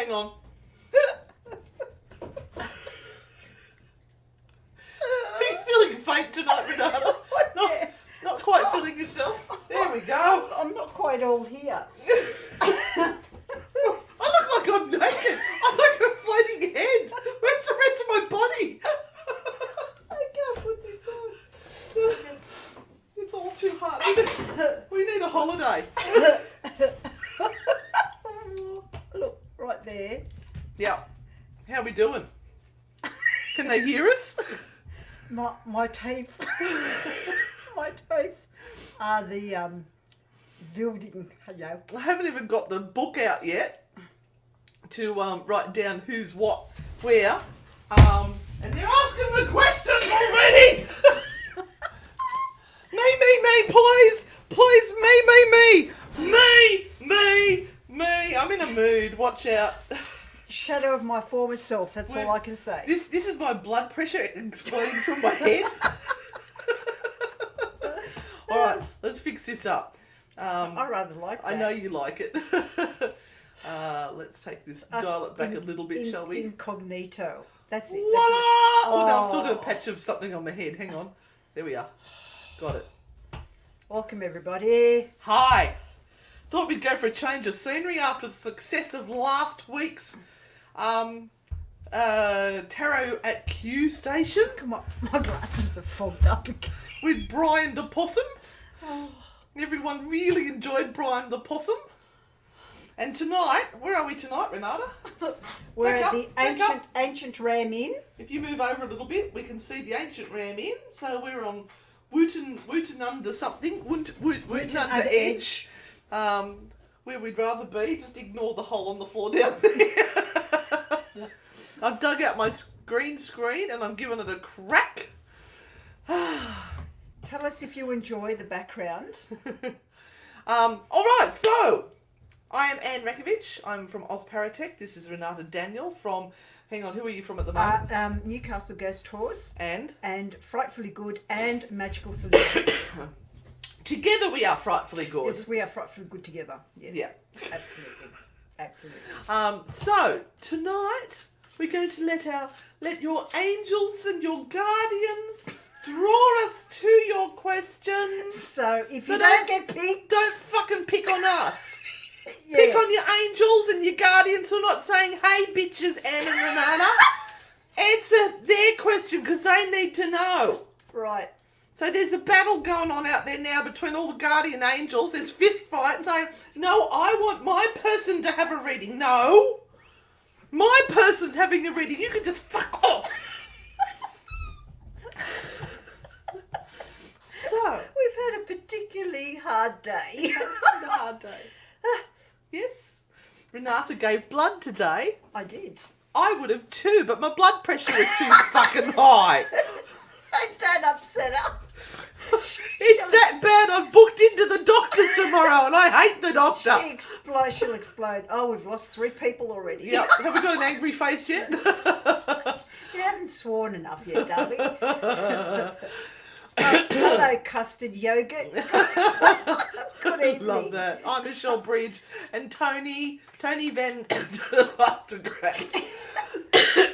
Hang on. Are you feeling faint tonight, Renata? Not quite feeling yourself. There we go. I'm not quite all here. I look like I'm naked. I'm like a floating head. Where's the rest of my body? I can't put this on. It's all too hard. We need a holiday. Look, right there. Yeah. How we doing? Can they hear us? My teeth. My teeth are the building. Hello. I haven't even got the book out yet to write down who's what, where. And they're asking the questions already. Me, please. Please, me. I'm in a mood. Watch out. Shadow of my former self. That's all I can say. This is my blood pressure exploding from my head. All right, let's fix this up. I rather like that. I know you like it. Let's take this, dial it back a little bit, shall we? Incognito. That's it. Voila! Oh no, I've still got a Oh. patch of something on my head. Hang on. There we are. Got it. Welcome everybody. Hi. Thought we'd go for a change of scenery after the success of last week's Tarot at Q station Come on, my glasses are fogged up again. with Brian the Possum. Oh. Everyone really enjoyed Brian the Possum. And tonight, where are we tonight, Renata? We're Back at up, the back up. ancient Ram Inn. If you move over a little bit, we can see the ancient Ram Inn. So we're on Wooten under something, Wooten under edge. Where we'd rather be. Just ignore the hole on the floor down there. I've dug out my green screen and I'm giving it a crack. Tell us if you enjoy the background. All right, so I am Anne Rakovich. I'm from Ozparatech. This is Renata Daniel from. Hang on, who are you from at the moment? Newcastle Ghost Tours And Frightfully Good and Magical Solutions. together we are frightfully good. Yes, we are frightfully good together. Yes. Yeah. Absolutely. So tonight we're going to let your angels and your guardians draw us to your questions. So if So you don't get picked, Don't fucking pick on us. yeah. Pick on your angels and your guardians who are not saying, "Hey bitches, Anne and Renata." Answer their question because they need to know. Right. So there's a battle going on out there now between all the guardian angels. There's fist fight saying, "No, I want my person to have a reading." No, my person's having a reading. You can just fuck off. So We've had a particularly hard day. it's been a hard day. Yes, Renata gave blood today. I did. I would have too, but my blood pressure was too fucking high. Don't upset her. It's that bad. I've booked into the doctors tomorrow, and I hate the doctor. She'll explode. Oh, we've lost 3 people already. Yep. Have we got an angry face yet? You haven't sworn enough yet, darling. Hello, custard yogurt. Good evening. Love that. I'm Michelle Bridge and Tony Van Lastergray.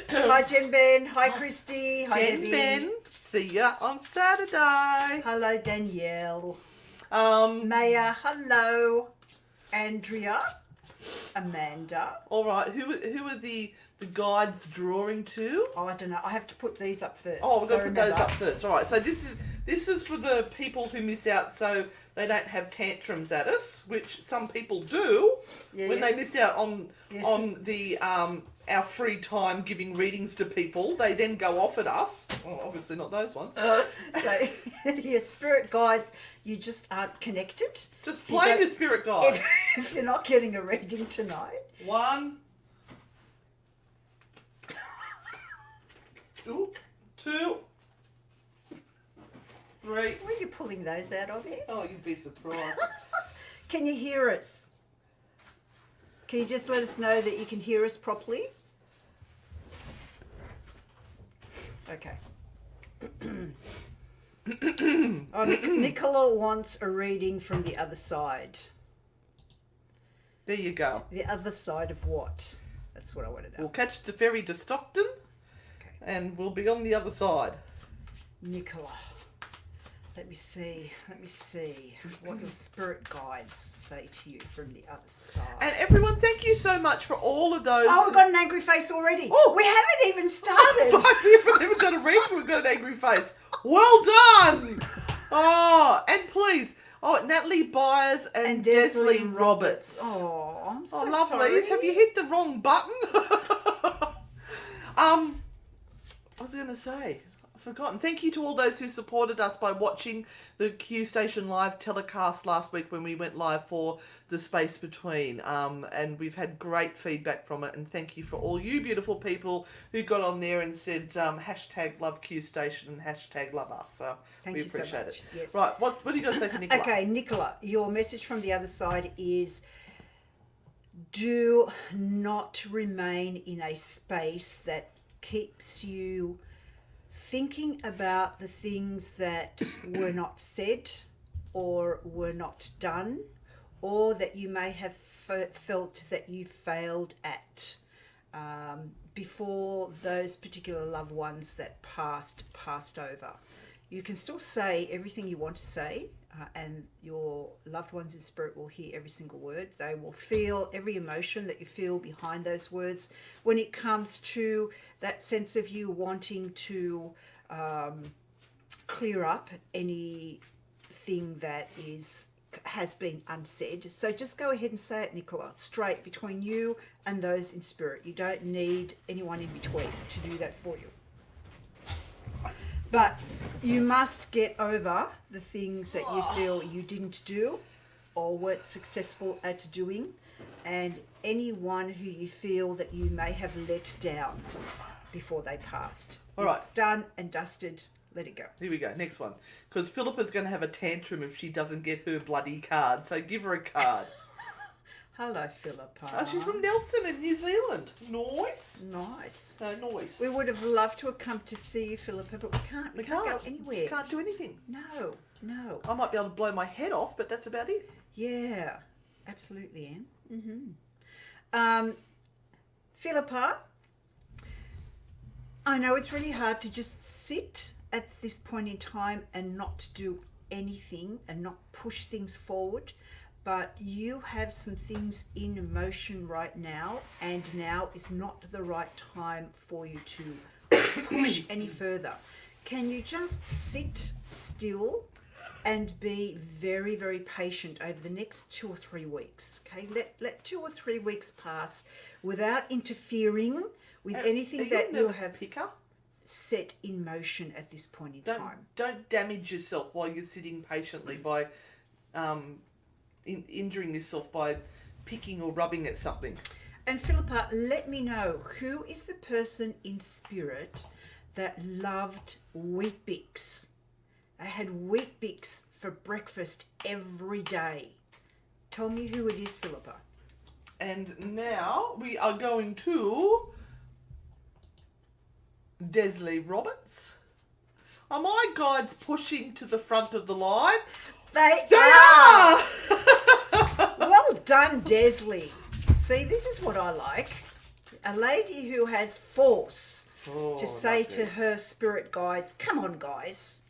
Hi, Jen Ben. Hi, Christy. Hi, Jen Debbie. Ben. See ya on Saturday. Hello, Danielle. Um. Maya. Hello. Andrea. Amanda. All right. Who are the guides drawing to? Oh, I don't know. I have to put these up first. Oh, we're So going to put those remember. up first. All right. So this is for the people who miss out, so they don't have tantrums at us, which some people do when they miss out on the our free time giving readings to people. They then go off at us. Oh, obviously not those ones. So your spirit guides, you just aren't connected. Just You blame don't- your spirit guide. If you're not getting a reading tonight. 1, 2, 3. Where are you pulling those out of here? Oh, you'd be surprised. Can you hear us? Can you just let us know that you can hear us properly? Okay. Oh, Nicola wants a reading from the other side. There you go. The other side of what? That's what I want to We'll know. catch the ferry to Stockton, Okay. and we'll be on the other side. Nicola. Let me see what your spirit guides say to you from the other side. And everyone, thank you so much for all of those. Oh, we've got an angry face already. Oh. We haven't even started. Fuck, we haven't even done a reading. We've got an angry face. Well done. Oh, and please, Natalie Byers and Desley Roberts. Oh, I'm so lovely. sorry. Have you hit the wrong button? I was going to say, I've forgotten. Thank you to all those who supported us by watching the Q Station Live telecast last week when we went live for The Space Between. And we've had great feedback from it. And thank you for all you beautiful people who got on there and said hashtag love Q Station and hashtag love us. So Thank we you so appreciate much. it. Yes. Right, what are you going to say for Nicola? Okay, Nicola, your message from the other side is do not remain in a space that keeps you thinking about the things that were not said or were not done, or that you may have felt that you failed at before those particular loved ones that passed over. You can still say everything you want to say, and your loved ones in spirit will hear every single word. They will feel every emotion that you feel behind those words. When it comes to that sense of you wanting to clear up anything that has been unsaid. So just go ahead and say it, Nicola, straight between you and those in spirit. You don't need anyone in between to do that for you. But you must get over the things that you feel you didn't do or weren't successful at doing, and anyone who you feel that you may have let down before they passed. All right. It's done and dusted. Let it go. Here we go, next one. Because Philippa's going to have a tantrum if she doesn't get her bloody card. So give her a card. Hello, Philippa. Oh, she's from Nelson in New Zealand. Nice. Nice. Nice. We would have loved to have come to see you, Philippa, but we can't. We can't go anywhere. Can't do anything. No. I might be able to blow my head off, but that's about it. Yeah, absolutely, Anne. Philippa, I know it's really hard to just sit at this point in time and not do anything and not push things forward, but you have some things in motion right now, and now is not the right time for you to push any further. Can you just sit still and be very, very patient over the next 2 or 3 weeks? Okay, let 2 or 3 weeks pass without interfering with anything that you have set in motion at this point in time. Don't damage yourself while you're sitting patiently by injuring yourself by picking or rubbing at something. And Philippa, let me know, who is the person in spirit that loved Wheat Bix? They had Wheat Bix for breakfast every day. Tell me who it is, Philippa. And now we are going to Desley Roberts. Are my guides pushing to the front of the line? They are! Well done, Desley. See, this is what I like. A lady who has force to say to her spirit guides, come on, guys.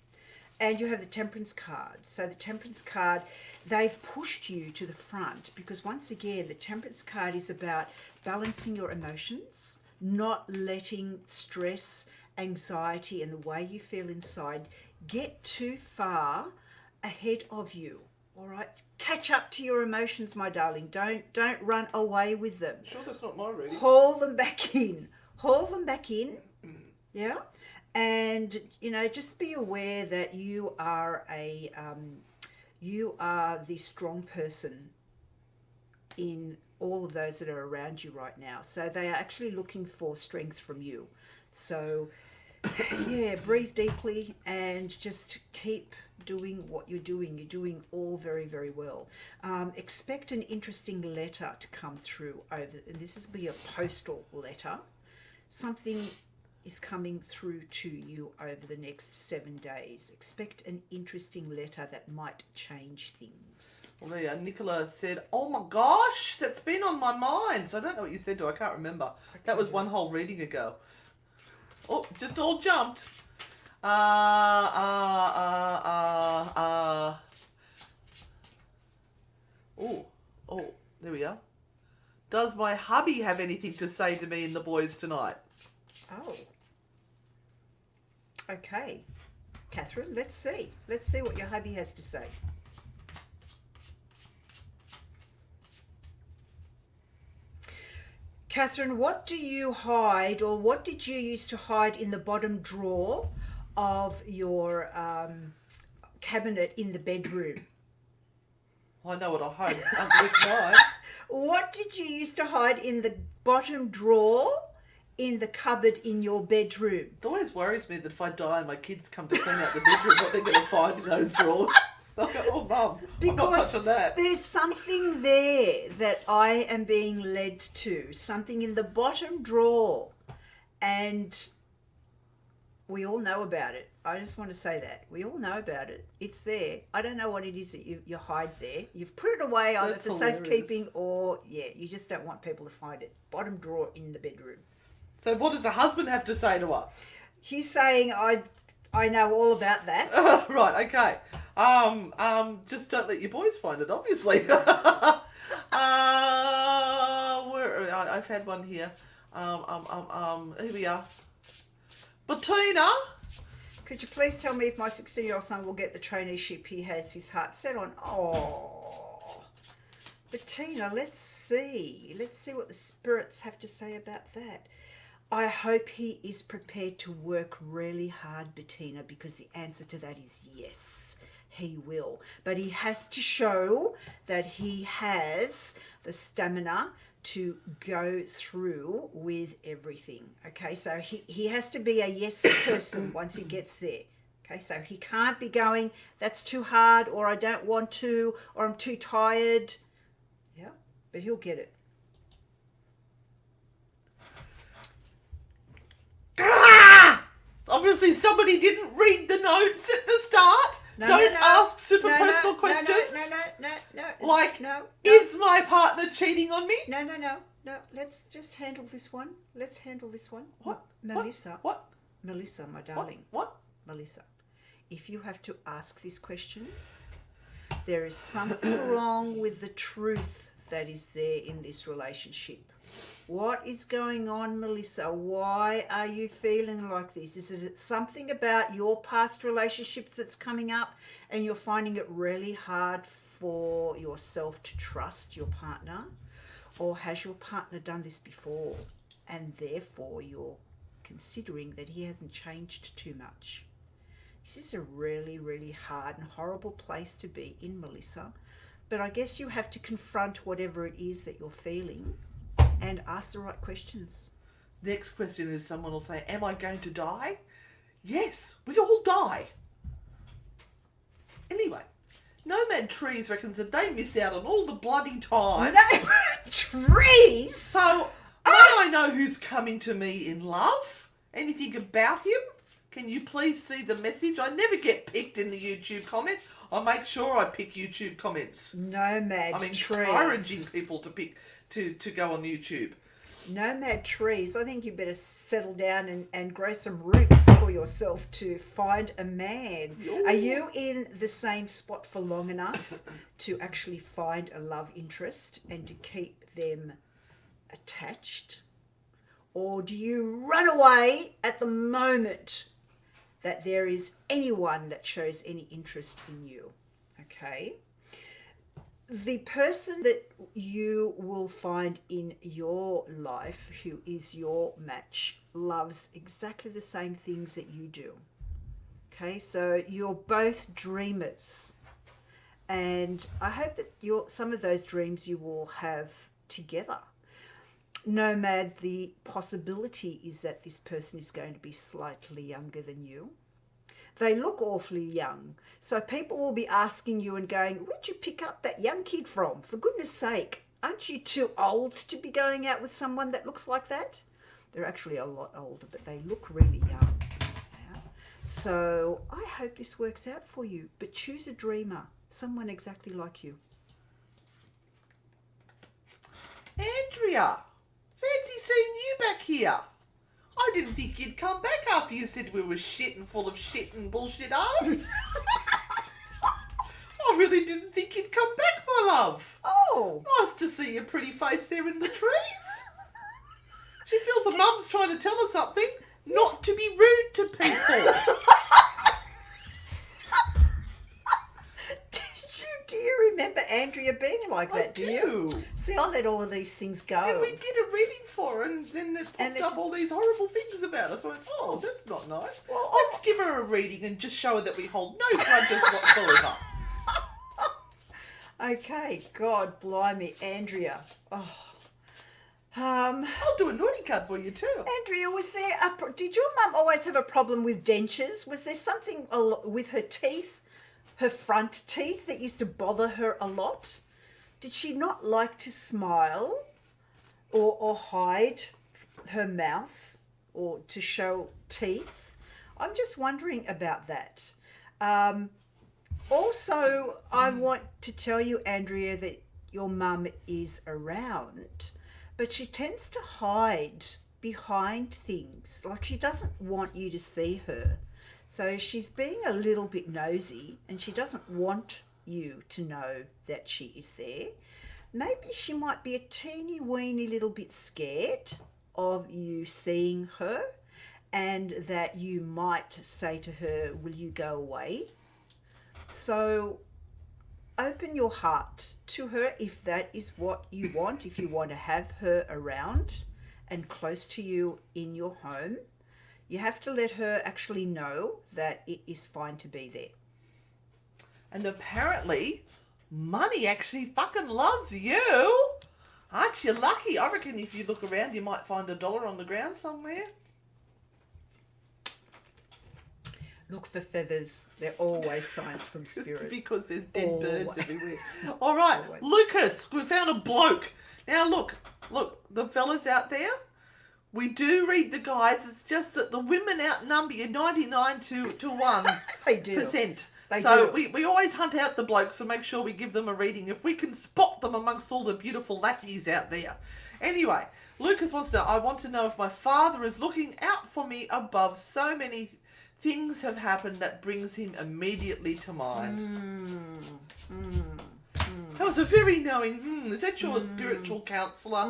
And you have the Temperance card. So the Temperance card, they've pushed you to the front because, once again, the Temperance card is about balancing your emotions, not letting stress, anxiety, and the way you feel inside get too far ahead of you. All right, catch up to your emotions, my darling. Don't run away with them. Sure, that's not my reading. Hold them back in. Hold them back in. Yeah, and just be aware that you are the strong person in all of those that are around you right now. So they are actually looking for strength from you. So yeah, breathe deeply and just keep doing what you're doing. You're doing all very, very well. Expect an interesting letter to come through and this will be a postal letter. Something is coming through to you over the next 7 days. Expect an interesting letter that might change things. Well, there, Nicola said, "Oh my gosh, that's been on my mind." So I don't know what you said to her. I can't remember. That was one whole reading ago. Oh, just all jumped. Oh, there we are. Does my hubby have anything to say to me and the boys tonight? Oh. Okay. Catherine, let's see. Let's see what your hubby has to say. Catherine, what do you hide, or what did you used to hide in the bottom drawer of your cabinet in the bedroom? I know what I hide underneath mine. What did you used to hide in the bottom drawer in the cupboard in your bedroom? It always worries me that if I die and my kids come to clean out the bedroom, what they're going to find in those drawers. They'll go, "Oh, Mum, I'm not touching that." There's something there that I am being led to, something in the bottom drawer, and we all know about it. I just want to say that. We all know about it. It's there. I don't know what it is that you hide there. You've put it away either That's for hilarious. safekeeping or, you just don't want people to find it. Bottom drawer in the bedroom. So what does the husband have to say to her? He's saying, I know all about that. Right, okay. Just don't let your boys find it, obviously. I've had one here. Here we are. Bettina. Could you please tell me if my 16-year-old son will get the traineeship he has his heart set on? Oh, Bettina, let's see. Let's see what the spirits have to say about that. I hope he is prepared to work really hard, Bettina, because the answer to that is yes, he will. But he has to show that he has the stamina to go through with everything. Okay, so he has to be a yes person once he gets there. Okay, so he can't be going, "That's too hard," or "I don't want to," or "I'm too tired." Yeah, but he'll get it. Obviously somebody didn't read the notes at the start. Don't ask super personal questions. No. Is my partner cheating on me? No. Let's just handle this one. What? Melissa. What? Melissa, my darling. What? Melissa, if you have to ask this question, there is something wrong with the truth that is there in this relationship. What is going on, Melissa? Why are you feeling like this? Is it something about your past relationships that's coming up and you're finding it really hard for yourself to trust your partner? Or has your partner done this before and therefore you're considering that he hasn't changed too much? This is a really, really hard and horrible place to be in, Melissa. But I guess you have to confront whatever it is that you're feeling and ask the right questions. Next question is someone will say, "Am I going to die?" Yes, we all die. Anyway, Nomad Trees reckons that they miss out on all the bloody time. No, trees! So, may I know who's coming to me in love? Anything about him? Can you please see the message? I never get picked in the YouTube comments. I make sure I pick YouTube comments. Nomad I'm trees. encouraging people to pick to go on YouTube. Nomad trees. I think you better settle down and grow some roots for yourself to find a man. Ooh. Are you in the same spot for long enough to actually find a love interest and to keep them attached? Or do you run away at the moment that there is anyone that shows any interest in you? Okay. The person that you will find in your life who is your match loves exactly the same things that you do. Okay, so you're both dreamers. And I hope that some of those dreams you will have together. Nomad, the possibility is that this person is going to be slightly younger than you. They look awfully young. So people will be asking you and going, "Where'd you pick up that young kid from? For goodness sake, aren't you too old to be going out with someone that looks like that?" They're actually a lot older, but they look really young. Yeah. So I hope this works out for you. But choose a dreamer, someone exactly like you. Andrea, fancy seeing you back here. I didn't think you'd come back after you said we were shit and full of shit and bullshit artists. I really didn't think you'd come back, my love. Oh. Nice to see your pretty face there in the trees. She feels her mum's trying to tell her something, not to be rude to people. Do you remember Andrea being like that, do you? do. See, I let all of these things go. And we did a reading for her, and then it popped up all these horrible things about us. I went, oh, that's not nice. Well, let's give her a reading and just show her that we hold no grudges whatsoever. Okay, God blimey, Andrea. Oh. I'll do a naughty card for you too. Andrea, did your mum always have a problem with dentures? Was there something with her teeth, her front teeth, that used to bother her a lot? Did she not like to smile or hide her mouth or to show teeth? I'm just wondering about that. Also, I want to tell you, Andrea, that your mum is around, but she tends to hide behind things. Like, she doesn't want you to see her. So she's being a little bit nosy, and she doesn't want you to know that she is there. Maybe she might be a teeny weeny little bit scared of you seeing her, and that you might say to her, will you go away? So open your heart to her if that is what you want, if you want to have her around and close to you in your home. You have to let her actually know that it is fine to be there. And apparently, money actually fucking loves you. Aren't you lucky? I reckon if you look around, you might find $1 on the ground somewhere. Look for feathers. They're always signs from spirit. It's because there's dead Always. birds everywhere. All right, Always. Lucas, we found a bloke. Now look, the fellas out there, we do read the guys. It's just that the women outnumber you 99 to 1%. They do. So we always hunt out the blokes and make sure we give them a reading if we can spot them amongst all the beautiful lassies out there. Anyway, Lucas wants to know, I want to know if my father is looking out for me above so many things have happened that brings him immediately to mind. That was a very knowing, is that your spiritual counsellor?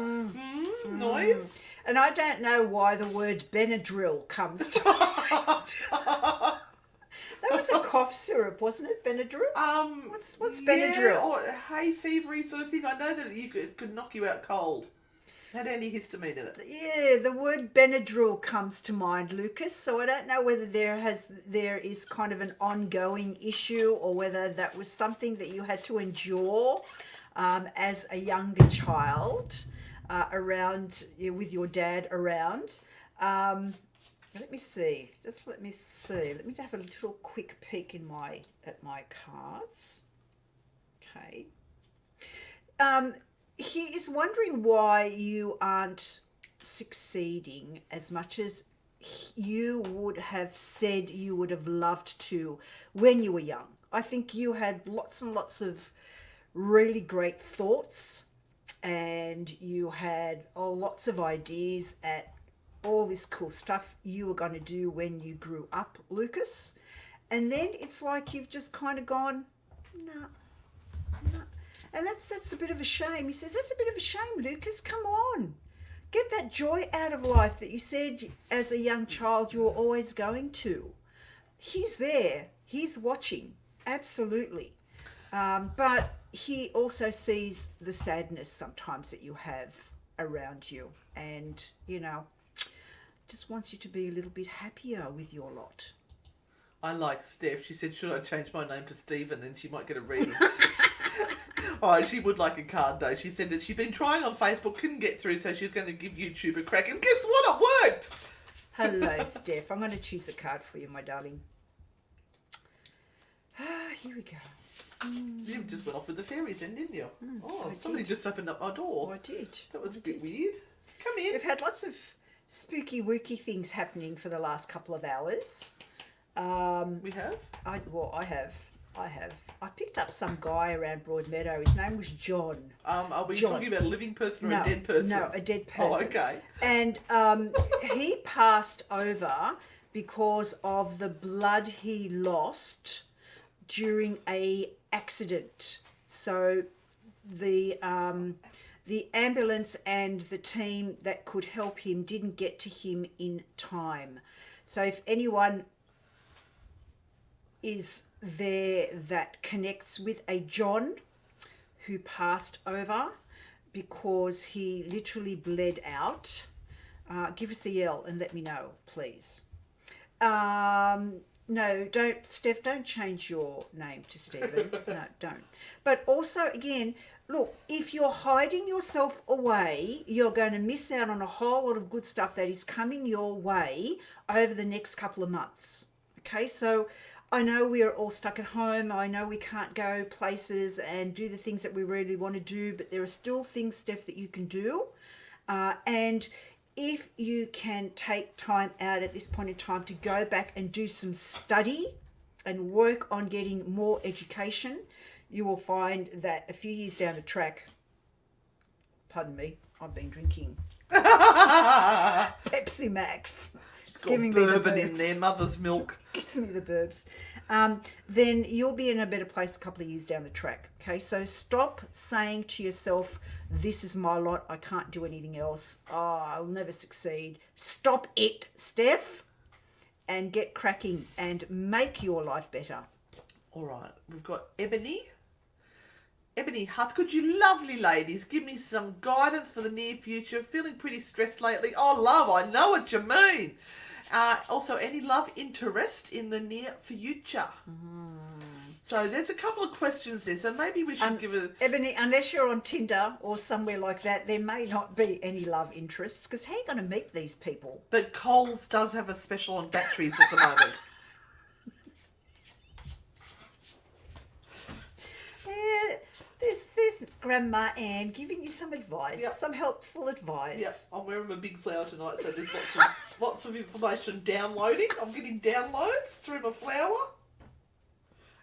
Noise? And I don't know why the word Benadryl comes to mind. That was a cough syrup, wasn't it, Benadryl? What's Benadryl? Or hay fevery sort of thing. I know that it could knock you out cold. Had antihistamine in it. Yeah, the word Benadryl comes to mind, Lucas. So I don't know whether there is kind of an ongoing issue, or whether that was something that you had to endure as a younger child around with your dad around. Let me see. Let me have a little quick peek at my cards. Okay. He is wondering why you aren't succeeding as much as you would have said you would have loved to when you were young. I think you had lots and lots of really great thoughts, and you had lots of ideas at all this cool stuff you were going to do when you grew up, Lucas. And then it's like you've just kind of gone, no. And that's a bit of a shame. He says, that's a bit of a shame, Lucas. Come on. Get that joy out of life that you said as a young child you were always going to. He's there. He's watching. Absolutely. But he also sees the sadness sometimes that you have around you. And, just wants you to be a little bit happier with your lot. I like Steph. She said, should I change my name to Stephen? And she might get a reading. Oh, she would like a card though. She said that she'd been trying on Facebook, couldn't get through, so she's going to give YouTube a crack. And guess what? It worked! Hello, Steph. I'm going to choose a card for you, my darling. Here we go. You just went off with the fairies then, didn't you? Somebody just opened up my door. I did. That was a bit weird. Come in. We've had lots of spooky wooky things happening for the last couple of hours. We have? I have. I picked up some guy around Broadmeadow. His name was John. Are we John. talking about a living person or No, a dead person? No, a dead person. Oh, okay. And he passed over because of the blood he lost during a accident. So the ambulance and the team that could help him didn't get to him in time. So if anyone is there that connects with a John who passed over because he literally bled out, give us a yell and let me know, please. No, don't, Steph, don't change your name to Stephen. No, don't. But also, again, look, if you're hiding yourself away, you're going to miss out on a whole lot of good stuff that is coming your way over the next couple of months. Okay, so I know we are all stuck at home. I know we can't go places and do the things that we really want to do, but there are still things, Steph, that you can do. And if you can take time out at this point in time to go back and do some study and work on getting more education, you will find that a few years down the track, pardon me, I've been drinking Pepsi Max. It's got bourbon in there, mother's milk. Gives me the burbs. Then you'll be in a better place a couple of years down the track. Okay, so stop saying to yourself, this is my lot, I can't do anything else, I'll never succeed. Stop it, Steph, and get cracking and make your life better. All right, we've got Ebony. Ebony Huth, could you lovely ladies give me some guidance for the near future? Feeling pretty stressed lately. Oh, love, I know what you mean. Also, any love interest in the near future? So there's a couple of questions there. So maybe we should give a... Ebony, unless you're on Tinder or somewhere like that, there may not be any love interests, because how are you going to meet these people? But Coles does have a special on batteries at the moment. Yeah, there's Grandma Anne giving you some advice, Yep. some helpful advice. Yep, I'm wearing my big flower tonight, so there's lots of information downloading. I'm getting downloads through my flower.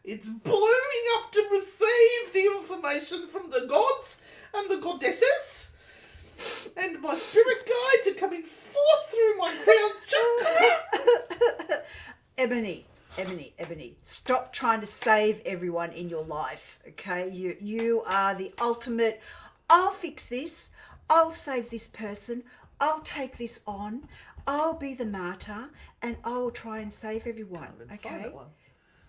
It's blooming up to receive the information from the gods and the goddesses. And my spirit guides are coming forth through my crown chakra. Ebony, stop trying to save everyone in your life, okay? You are the ultimate, I'll fix this, I'll save this person, I'll take this on, I'll be the martyr, and I'll try and save everyone, okay?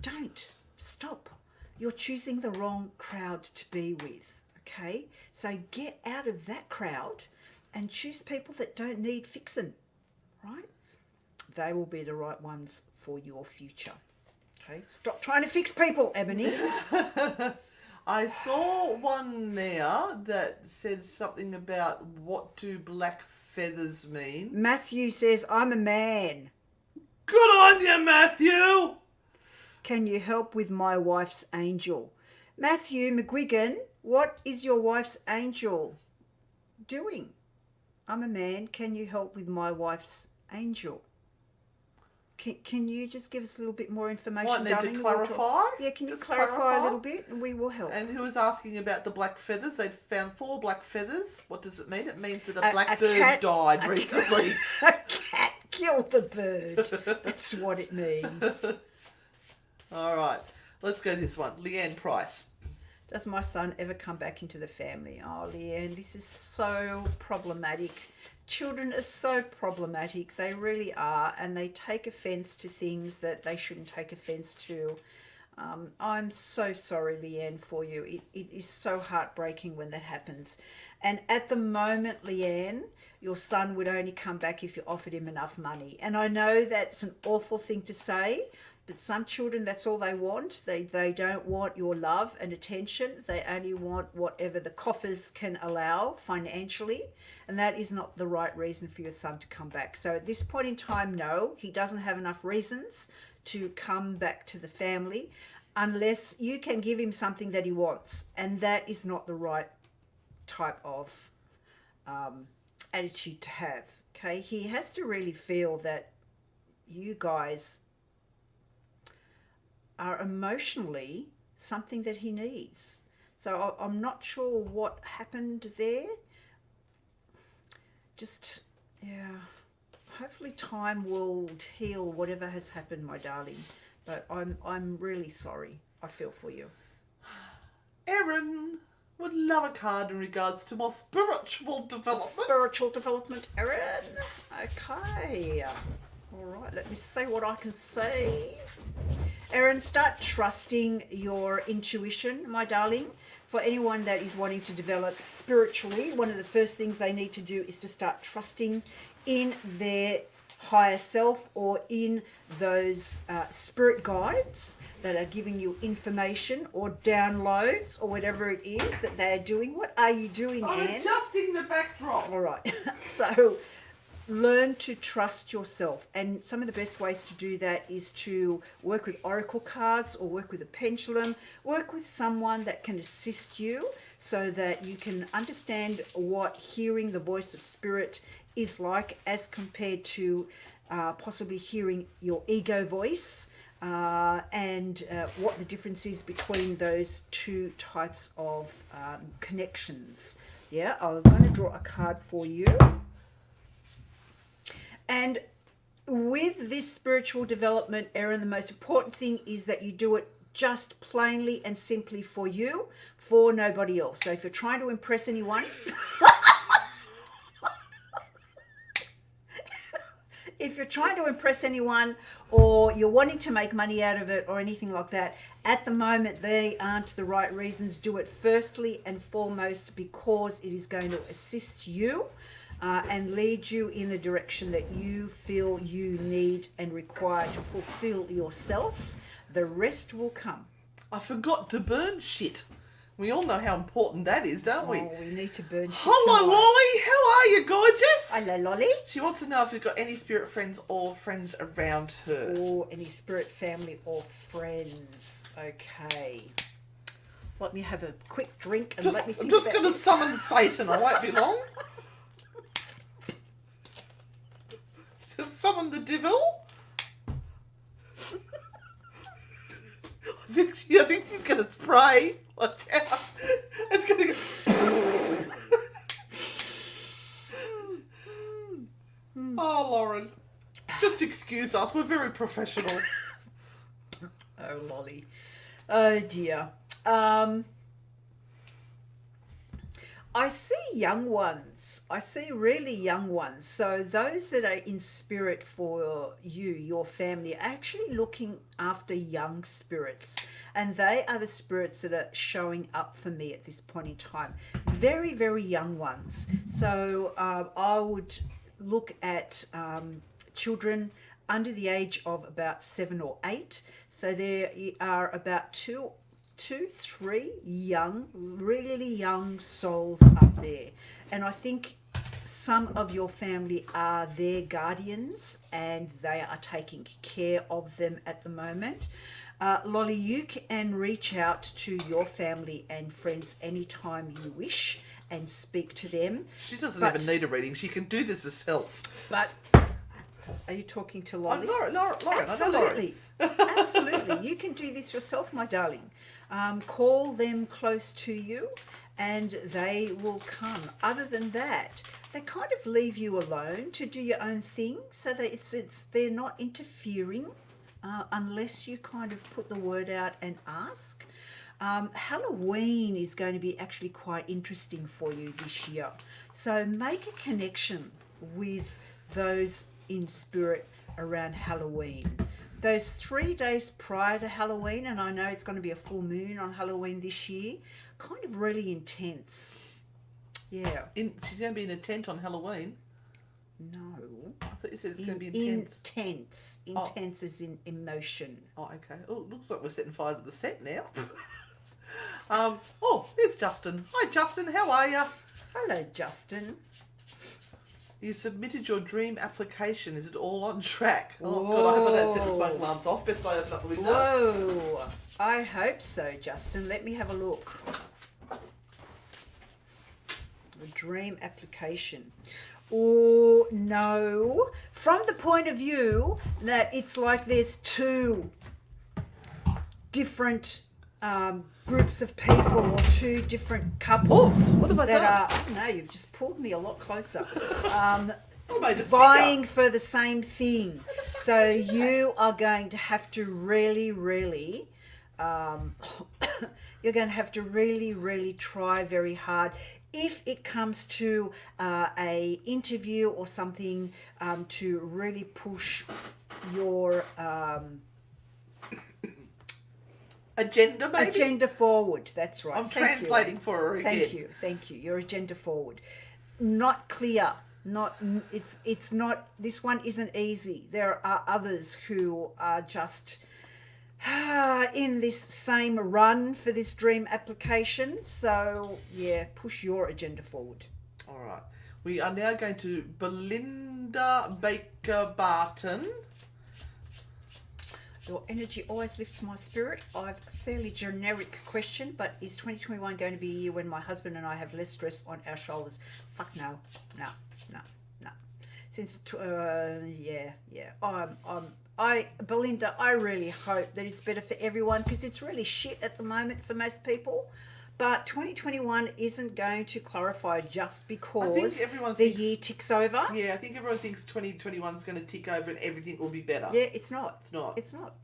Don't. Stop. You're choosing the wrong crowd to be with, okay? So get out of that crowd and choose people that don't need fixing, right? They will be the right ones for your future. Okay, stop trying to fix people, Ebony. I saw one there that said something about what do black feathers mean. Matthew says, I'm a man. Good on you, Matthew! Can you help with my wife's angel? Matthew McGuigan, what is your wife's angel doing? I'm a man. Can you help with my wife's angel? Can you just give us a little bit more information? Might need to clarify. Yeah, can you Just clarify a little bit and we will help. And who was asking about the black feathers? They'd found 4 black feathers. What does it mean? It means that a black bird cat died recently. A cat killed the bird. That's what it means. All right, let's go this one. Leanne Price. Does my son ever come back into the family? Oh, Leanne, this is so problematic. Children are so problematic. They really are. And they take offence to things that they shouldn't take offence to. I'm so sorry, Leanne, for you. It is so heartbreaking when that happens. And at the moment, Leanne, your son would only come back if you offered him enough money. And I know that's an awful thing to say, but some children, that's all they want. They don't want your love and attention. They only want whatever the coffers can allow financially. And that is not the right reason for your son to come back. So at this point in time, no, he doesn't have enough reasons to come back to the family unless you can give him something that he wants. And that is not the right type of attitude to have. Okay, he has to really feel that you guys are emotionally something that he needs. So I'm not sure what happened there. Just, yeah, hopefully time will heal whatever has happened, my darling. But I'm really sorry. I feel for you. Erin would love a card in regards to more spiritual development. Spiritual development, Erin. Okay. All right, let me see what I can say. Erin, start trusting your intuition, my darling. For anyone that is wanting to develop spiritually, one of the first things they need to do is to start trusting in their higher self or in those spirit guides that are giving you information or downloads or whatever it is that they are doing. What are you doing, I'm Anne? adjusting the backdrop. All right. So learn to trust yourself, and some of the best ways to do that is to work with oracle cards or work with a pendulum, work with someone that can assist you so that you can understand what hearing the voice of spirit is like as compared to possibly hearing your ego voice, and what the difference is between those two types of connections. Yeah, I'm going to draw a card for you. And with this spiritual development, Erin, the most important thing is that you do it just plainly and simply for you, for nobody else. So if you're trying to impress anyone, if you're trying to impress anyone or you're wanting to make money out of it or anything like that, at the moment they aren't the right reasons. Do it firstly and foremost because it is going to assist you and lead you in the direction that you feel you need and require to fulfill yourself. The rest will come. I forgot to burn shit. We all know how important that is, don't we? Oh, we need to burn shit Hello, tonight. Lolly. How are you, gorgeous? Hello, Lolly. She wants to know if you've got any spirit friends or friends around her. Or any spirit family or friends. Okay. Let me have a quick drink and let me think I'm just about going to this. summon Satan. I won't be long. Just summon the devil. I think she's going to spray. Watch out. It's going to go... Oh, Lauren. Just excuse us. We're very professional. Oh, Lolly. Oh, dear. I see young ones. I see really young ones. So those that are in spirit for you, your family, are actually looking after young spirits. And they are the spirits that are showing up for me at this point in time. Very, very young ones. So I would look at children under the age of about 7 or 8. So there are about two, 3 young, really young souls up there. And I think some of your family are their guardians and they are taking care of them at the moment. Lolly, you can reach out to your family and friends anytime you wish and speak to them. She doesn't even need a reading. She can do this herself. But are you talking to Lolly? Lauren, Absolutely. Absolutely. You can do this yourself, my darling. Call them close to you and they will come. Other than that, they kind of leave you alone to do your own thing so that they're not interfering unless you kind of put the word out and ask. Halloween is going to be actually quite interesting for you this year. So make a connection with those in spirit around Halloween. Those 3 days prior to Halloween, and I know it's going to be a full moon on Halloween this year, kind of really intense. Yeah. She's going to be in a tent on Halloween. No. I thought you said it's going to be intense. Intense. Intense as in emotion. Oh, okay. Oh, it looks like we're setting fire to the set now. Oh, there's Justin. Hi, Justin. How are you? Hello, Justin. You submitted your dream application. Is it all on track? Oh, God, I hope I don't set the smoke alarms off. Best I open up the window. Whoa. I hope so, Justin. Let me have a look. The dream application. Or no, from the point of view that it's like there's two different groups of people or two different couples. Oops, what have I that done? are, I don't know, you've just pulled me a lot closer. I made us Vying bigger. for the same thing. So you are going to have to really, really, you're going to have to really, really try very hard. If it comes to a interview or something, to really push your Agenda, maybe? agenda forward. That's right. I'm Thank translating you. for her again. Thank you. Your agenda forward. Not clear. It's not. This one isn't easy. There are others who are just in this same run for this dream application. So yeah, push your agenda forward. All right. We are now going to Belinda Baker Barton. Your energy always lifts my spirit. I've a fairly generic question, but is 2021 going to be a year when my husband and I have less stress on our shoulders? Fuck no. Since Belinda, I really hope that it's better for everyone, because it's really shit at the moment for most people. But 2021 isn't going to clarify just because the year ticks over. Yeah, I think everyone thinks 2021 is going to tick over and everything will be better. Yeah, it's not. It's not.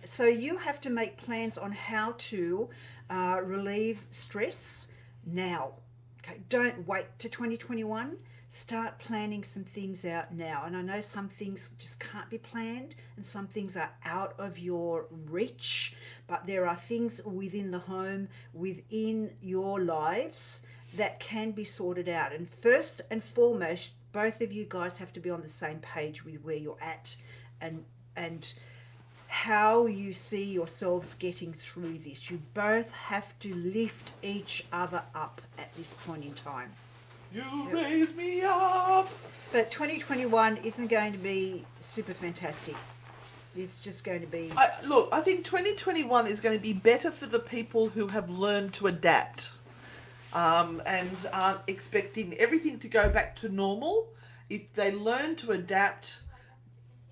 So you have to make plans on how to relieve stress now. Okay, don't wait to 2021. Start planning some things out now. And I know some things just can't be planned and some things are out of your reach, but there are things within the home, within your lives, that can be sorted out. And first and foremost, both of you guys have to be on the same page with where you're at and how you see yourselves getting through this. You both have to lift each other up at this point in time. You raise me up. But 2021 isn't going to be super fantastic. It's just going to be... I think 2021 is going to be better for the people who have learned to adapt and aren't expecting everything to go back to normal. If they learn to adapt,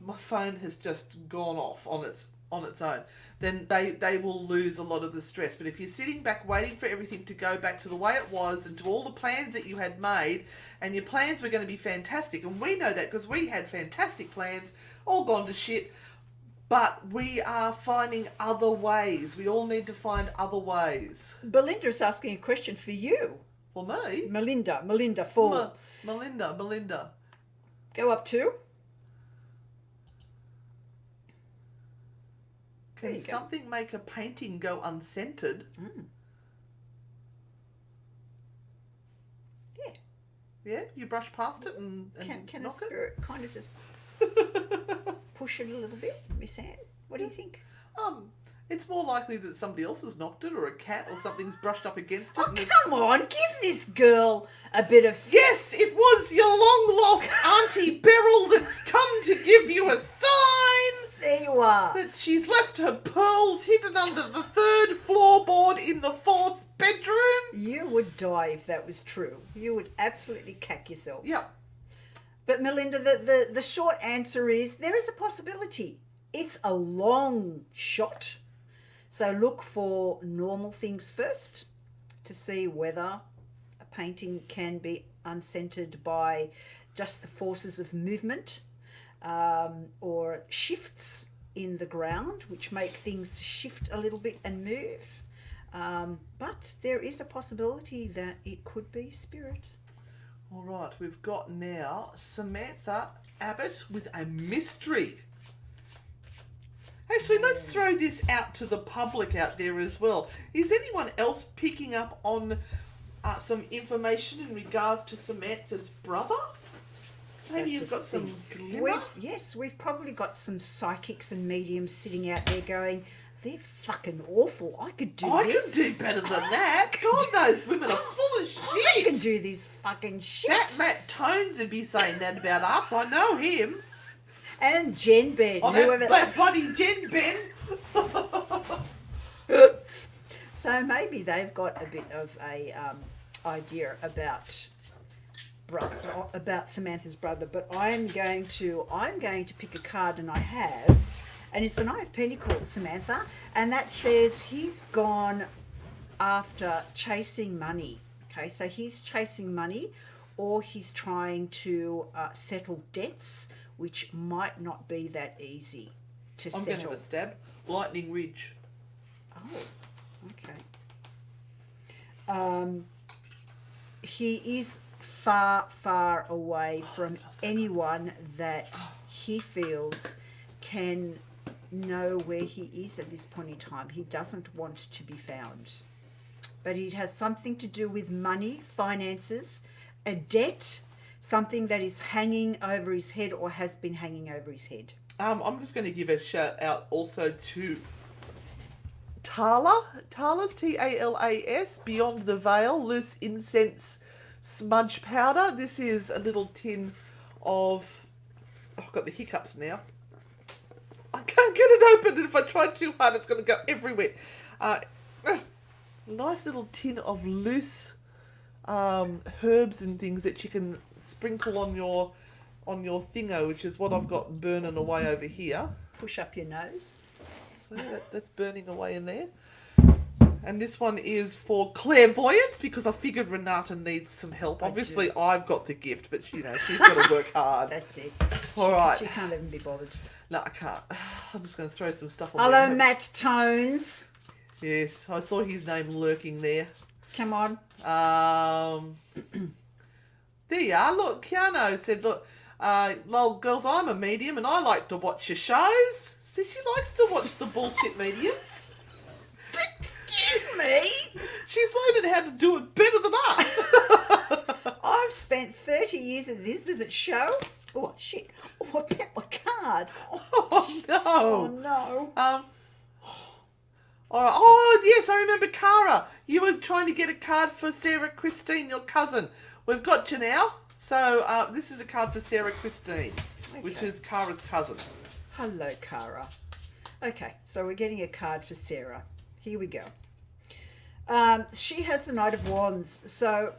my phone has just gone off on its own, then they will lose a lot of the stress. But if you're sitting back waiting for everything to go back to the way it was and to all the plans that you had made, and your plans were going to be fantastic, and we know that because we had fantastic plans, all gone to shit, but we are finding other ways. We all need to find other ways. Belinda's asking a question for you. For me? Melinda, for... Melinda. Go up to... Can something make a painting go unscented? Yeah. Yeah? You brush past it and Can a knock spirit kind of just push it a little bit, Miss Anne? What do you think? It's more likely that somebody else has knocked it, or a cat or something's brushed up against it. Oh, come on, give this girl a bit of... Yes, it was your long-lost Auntie Beryl that's come to give you a sign. There you are. That she's left her pearls hidden under the 3rd floorboard in the 4th bedroom. You would die if that was true. You would absolutely cack yourself. Yep. But Melinda, the short answer is there is a possibility. It's a long shot. So look for normal things first to see whether a painting can be unscented by just the forces of movement, or shifts in the ground, which make things shift a little bit and move. But there is a possibility that it could be spirit. All right, we've got now Samantha Abbott with a mystery. Actually, let's throw this out to the public out there as well. Is anyone else picking up on some information in regards to Samantha's brother? Maybe you've got some glimmer? We've probably got some psychics and mediums sitting out there going, they're fucking awful. I could do I this. could do better than that. God, those women are full of I shit. can do this fucking shit. That Matt Tones would be saying that about us. I know him. And Jen Ben. Oh, that bloody Jen Ben. So maybe they've got a bit of a idea about Samantha's brother, but I'm going to pick a card, and I have, and it's the Knight of Pentacles, Samantha, and that says he's gone after chasing money. Okay, so he's chasing money, or he's trying to settle debts, which might not be that easy to settle. I'm going to have a stab. Lightning Ridge. Oh, okay. He is far away from anyone that he feels can know where he is at this point in time. He doesn't want to be found. But it has something to do with money, finances, a debt, something that is hanging over his head or has been hanging over his head. I'm just going to give a shout out also to Tala. Tala's Talas, Beyond the Veil, loose incense smudge powder. This is a little tin of... Oh, I've got the hiccups now. I can't get it open, and if I try too hard, it's going to go everywhere. Nice little tin of loose herbs and things that you can sprinkle on your thingo, which is what I've got burning away over here. Push up your nose. So that's burning away in there. And this one is for clairvoyance, because I figured Renata needs some help. Obviously, I've got the gift, but she's got to work hard. That's it. All right. She can't even be bothered. No, I can't. I'm just going to throw some stuff on Hello, there. Matt Tones. Yes, I saw his name lurking there. Come on. There you are. Look, Keanu said, look, lol, girls, I'm a medium and I like to watch your shows. See, she likes to watch the bullshit mediums. Excuse me? She's learning how to do it better than us. I've spent 30 years in this. Does it show? Oh, shit. Oh, I bet my card. Oh, no. Oh, no. All right. Oh, yes, I remember Cara. You were trying to get a card for Sarah Christine, your cousin. We've got you now. So this is a card for Sarah Christine, which is Cara's cousin. Hello, Cara. Okay, so we're getting a card for Sarah. Here we go. She has the Knight of Wands, so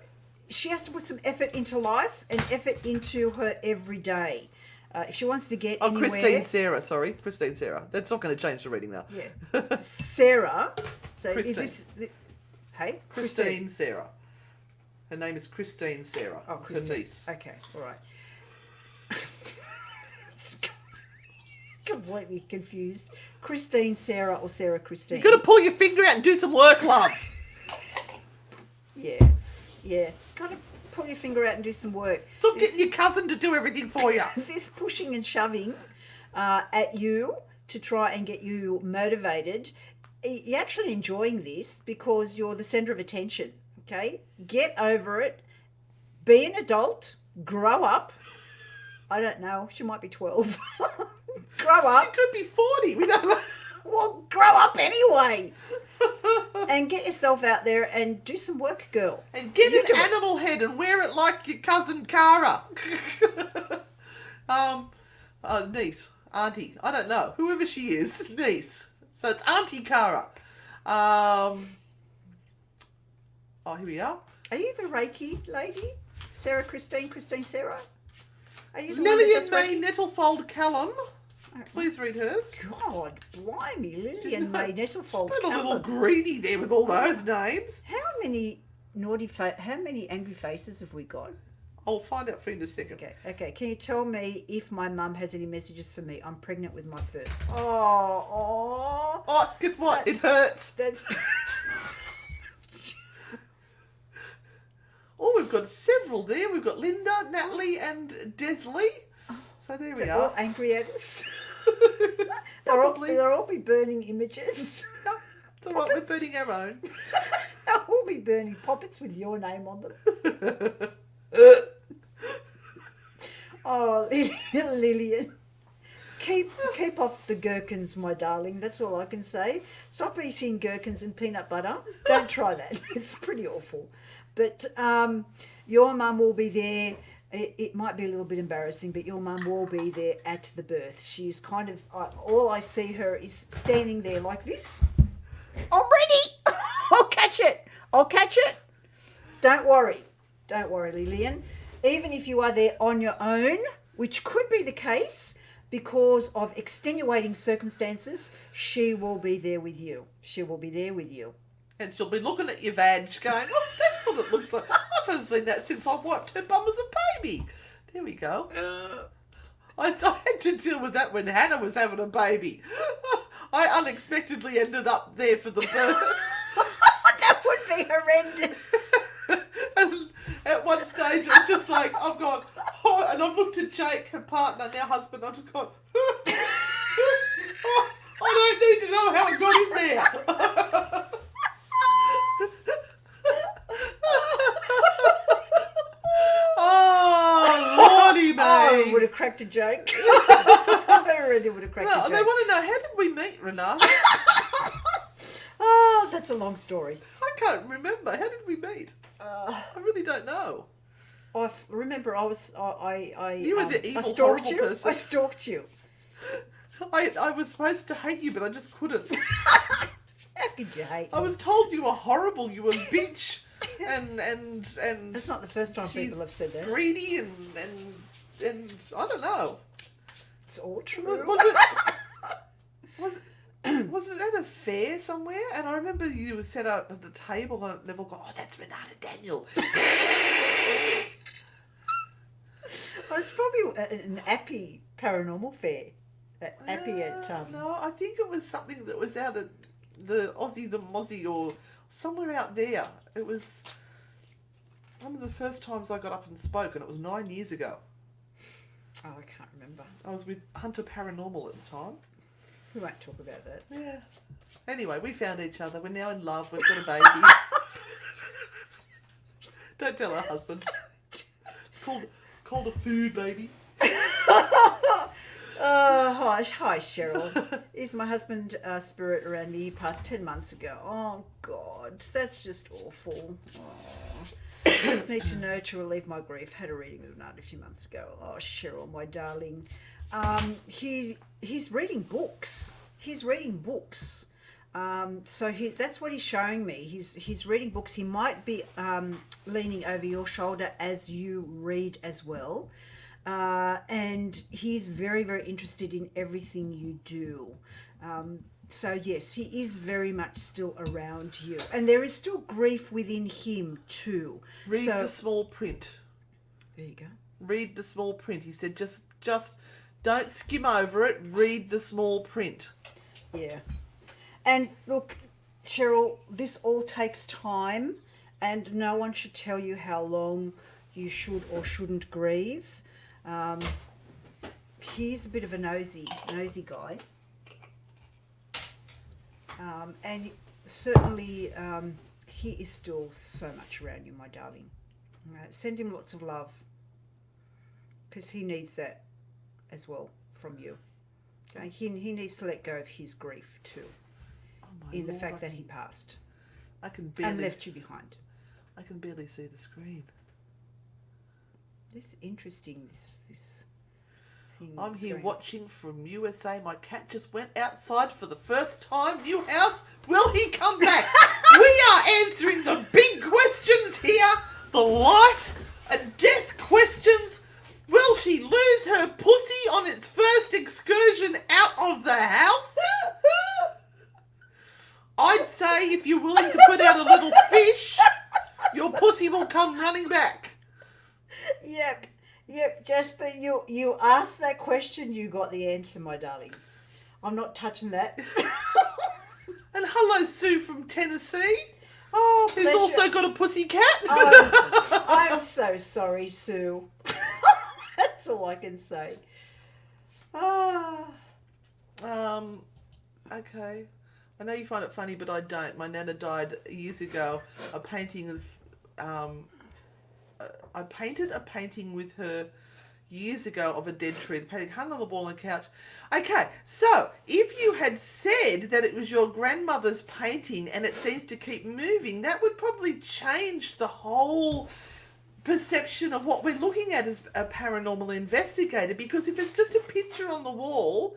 she has to put some effort into life and effort into her everyday. If she wants to get anywhere... Christine Sarah, sorry. Christine Sarah. That's not going to change the reading, though. Yeah. Sarah. So Christine. Hey? Christine Sarah. Her name is Christine Sarah. Oh, it's her niece. Okay, all right. Completely confused. Christine Sarah or Sarah Christine? You've got to pull your finger out and do some work, love. Yeah. Got to pull your finger out and do some work. Stop getting your cousin to do everything for you. This pushing and shoving at you to try and get you motivated, you're actually enjoying this because you're the centre of attention, okay? Get over it. Be an adult. Grow up. I don't know. She might be 12. Grow up. She could be 40. We don't know. Well, grow up anyway. And get yourself out there and do some work, girl. And get an animal head and wear it like your cousin Cara. Niece, auntie, I don't know. Whoever she is, niece. So it's Auntie Cara. Oh, here we are. Are you the Reiki lady? Sarah Christine Sarah? Are you the Lillian May Nettlefold Callum. Please read hers. God, blimey, Lillian May Nettlefold Been a little Callum. greedy there with all those names. How many angry faces have we got? I'll find out for you in a second. Okay. Can you tell me if my mum has any messages for me? I'm pregnant with my first. Oh, guess what? It hurts. That's... Oh, we've got several there. We've got Linda, Natalie, and Desley. So there we They're are. all angry at us. They'll all be burning images. It's all right, we're burning our own. They'll all be burning poppets with your name on them. Oh, Lillian. Keep off the gherkins, my darling. That's all I can say. Stop eating gherkins and peanut butter. Don't try that. It's pretty awful. But your mum will be there. It might be a little bit embarrassing, but your mum will be there at the birth. She's kind of, all I see her is standing there like this. I'm ready. I'll catch it. Don't worry, Lillian. even if you are there on your own, which could be the case because of extenuating circumstances, she will be there with you. She will be there with you. And she'll be looking at your vag going, oh, that's what it looks like. I haven't seen that since I wiped her bum as a baby. There we go. I had to deal with that when Hannah was having a baby. I unexpectedly ended up there for the birth. That would be horrendous. And at one stage, it was just like, I've gone, oh, and I've looked at Jake, her partner, now husband, I've just gone, oh, I don't need to know how it got in there. Oh, Lordy me. I would have cracked a joke. I really would have cracked a joke. They want to know, how did we meet, Renata? Oh, that's a long story. I can't remember. How did we meet? I really don't know. I remember I You were the evil, horrible person. I stalked you. I was supposed to hate you, but I just couldn't. How could you hate me? I was told you were horrible, you were a bitch, and It's not the first time people have said that. greedy and I don't know. It's all true. Was it at a fair somewhere? And I remember you were set up at the table and they've all gone, oh, that's Renata Daniel. Well, it's probably an Appy paranormal fair. Appy at No, I think it was something that was out at the Mozzie or somewhere out there. It was one of the first times I got up and spoke, and it was 9 years ago. Oh, I can't remember. I was with Hunter Paranormal at the time. We won't talk about that. Yeah. Anyway, we found each other. We're now in love. We've got a baby. Don't tell our husbands. It's called a food baby. Hi Cheryl. Is my husband spirit around me? He passed 10 months ago. Oh God, that's just awful. Oh. Just need to know to relieve my grief. Had a reading with Renata a few months ago. Oh Cheryl, my darling. He's reading books. He's reading books. So that's what he's showing me. He's reading books. He might be leaning over your shoulder as you read as well. And he's very, very interested in everything you do. So yes, he is very much still around you. And there is still grief within him too. Read the small print. There you go. Read the small print. He said just don't skim over it. Read the small print. Yeah. And look, Cheryl, this all takes time, and no one should tell you how long you should or shouldn't grieve. He's a bit of a nosy guy. And certainly he is still so much around you, my darling. Send him lots of love, because he needs that as well from you. Okay? He needs to let go of his grief too, the fact that he passed and left you behind. I can barely see the screen. This is interesting, this thing. I'm here watching from USA. My cat just went outside for the first time. New house. Will he come back? We are answering the big questions here. The life and death questions. Will she lose her pussy on its first excursion out of the house? I'd say if you're willing to put out a little fish, your pussy will come running back. Yep, Jasper, you asked that question, you got the answer, my darling. I'm not touching that. And hello, Sue from Tennessee. Oh, who's also got a pussy cat. Oh, I'm so sorry, Sue. That's all I can say. Okay. I know you find it funny, but I don't. My nana died years ago. A painting of, I painted a painting with her years ago of a dead tree. The painting hung on the wall on the couch. Okay, so if you had said that it was your grandmother's painting and it seems to keep moving, that would probably change the whole perception of what we're looking at as a paranormal investigator, because if it's just a picture on the wall,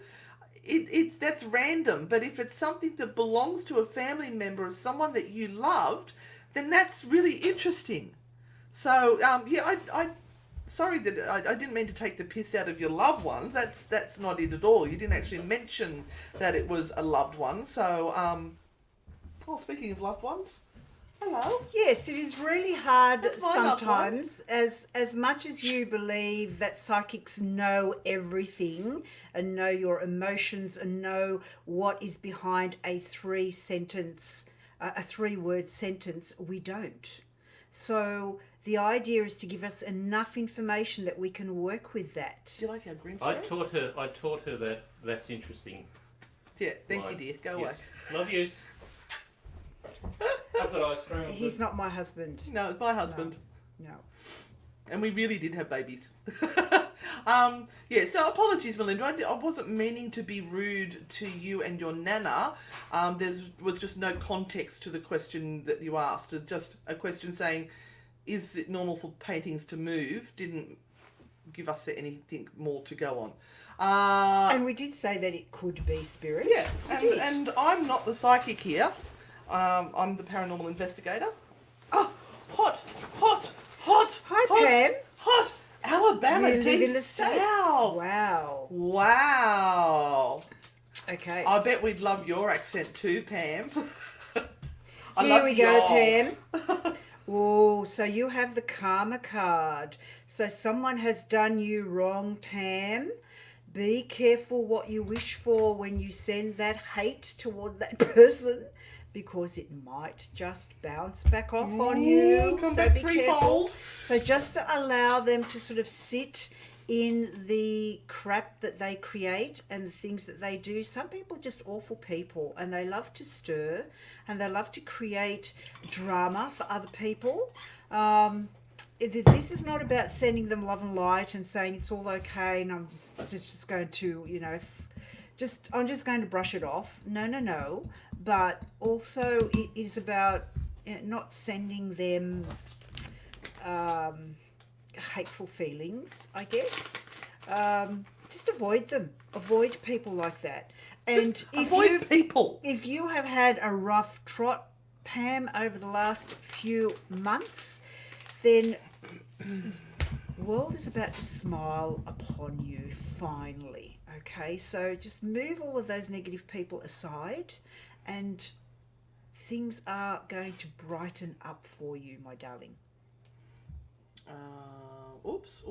it's that's random. But if it's something that belongs to a family member or someone that you loved, then that's really interesting. So yeah, sorry that I didn't mean to take the piss out of your loved ones. That's not it at all. You didn't actually mention that it was a loved one. So, speaking of loved ones, hello. Yes, it is really hard That's my loved sometimes, as much as you believe that psychics know everything and know your emotions and know what is behind a three-word sentence, we don't. So the idea is to give us enough information that we can work with that. Do you like our green I screen? taught her that that's interesting. Yeah, thank you, dear. Go away. Love yous. I've got ice cream. He's not my husband. No, it's my husband. No. And we really did have babies. So apologies, Melinda. I wasn't meaning to be rude to you and your nana. There was just no context to the question that you asked. Just a question saying, is it normal for paintings to move? Didn't give us anything more to go on. And we did say that it could be spirit. Yeah, and I'm not the psychic here. I'm the paranormal investigator. Oh, hot. Hi, Pam. Hot. Alabama, You live deep in the States. south. Wow. Okay. I bet we'd love your accent too, Pam. Here we go, Pam. Oh, so you have the karma card. So someone has done you wrong, Pam. Be careful what you wish for when you send that hate toward that person, because it might just bounce back off on you. Come So back be threefold. careful. So just to allow them to sort of sit in the crap that they create and the things that they do. Some people are just awful people, and they love to stir and they love to create drama for other people. This is not about sending them love and light and saying it's all okay and I'm just going to, I'm just going to brush it off. No. But also it is about not sending them hateful feelings, I guess. Just avoid them. Avoid people like that. And Avoid people. if you have had a rough trot, Pam, over the last few months, then the world is about to smile upon you finally. Okay, so just move all of those negative people aside and things are going to brighten up for you, my darling. Oops.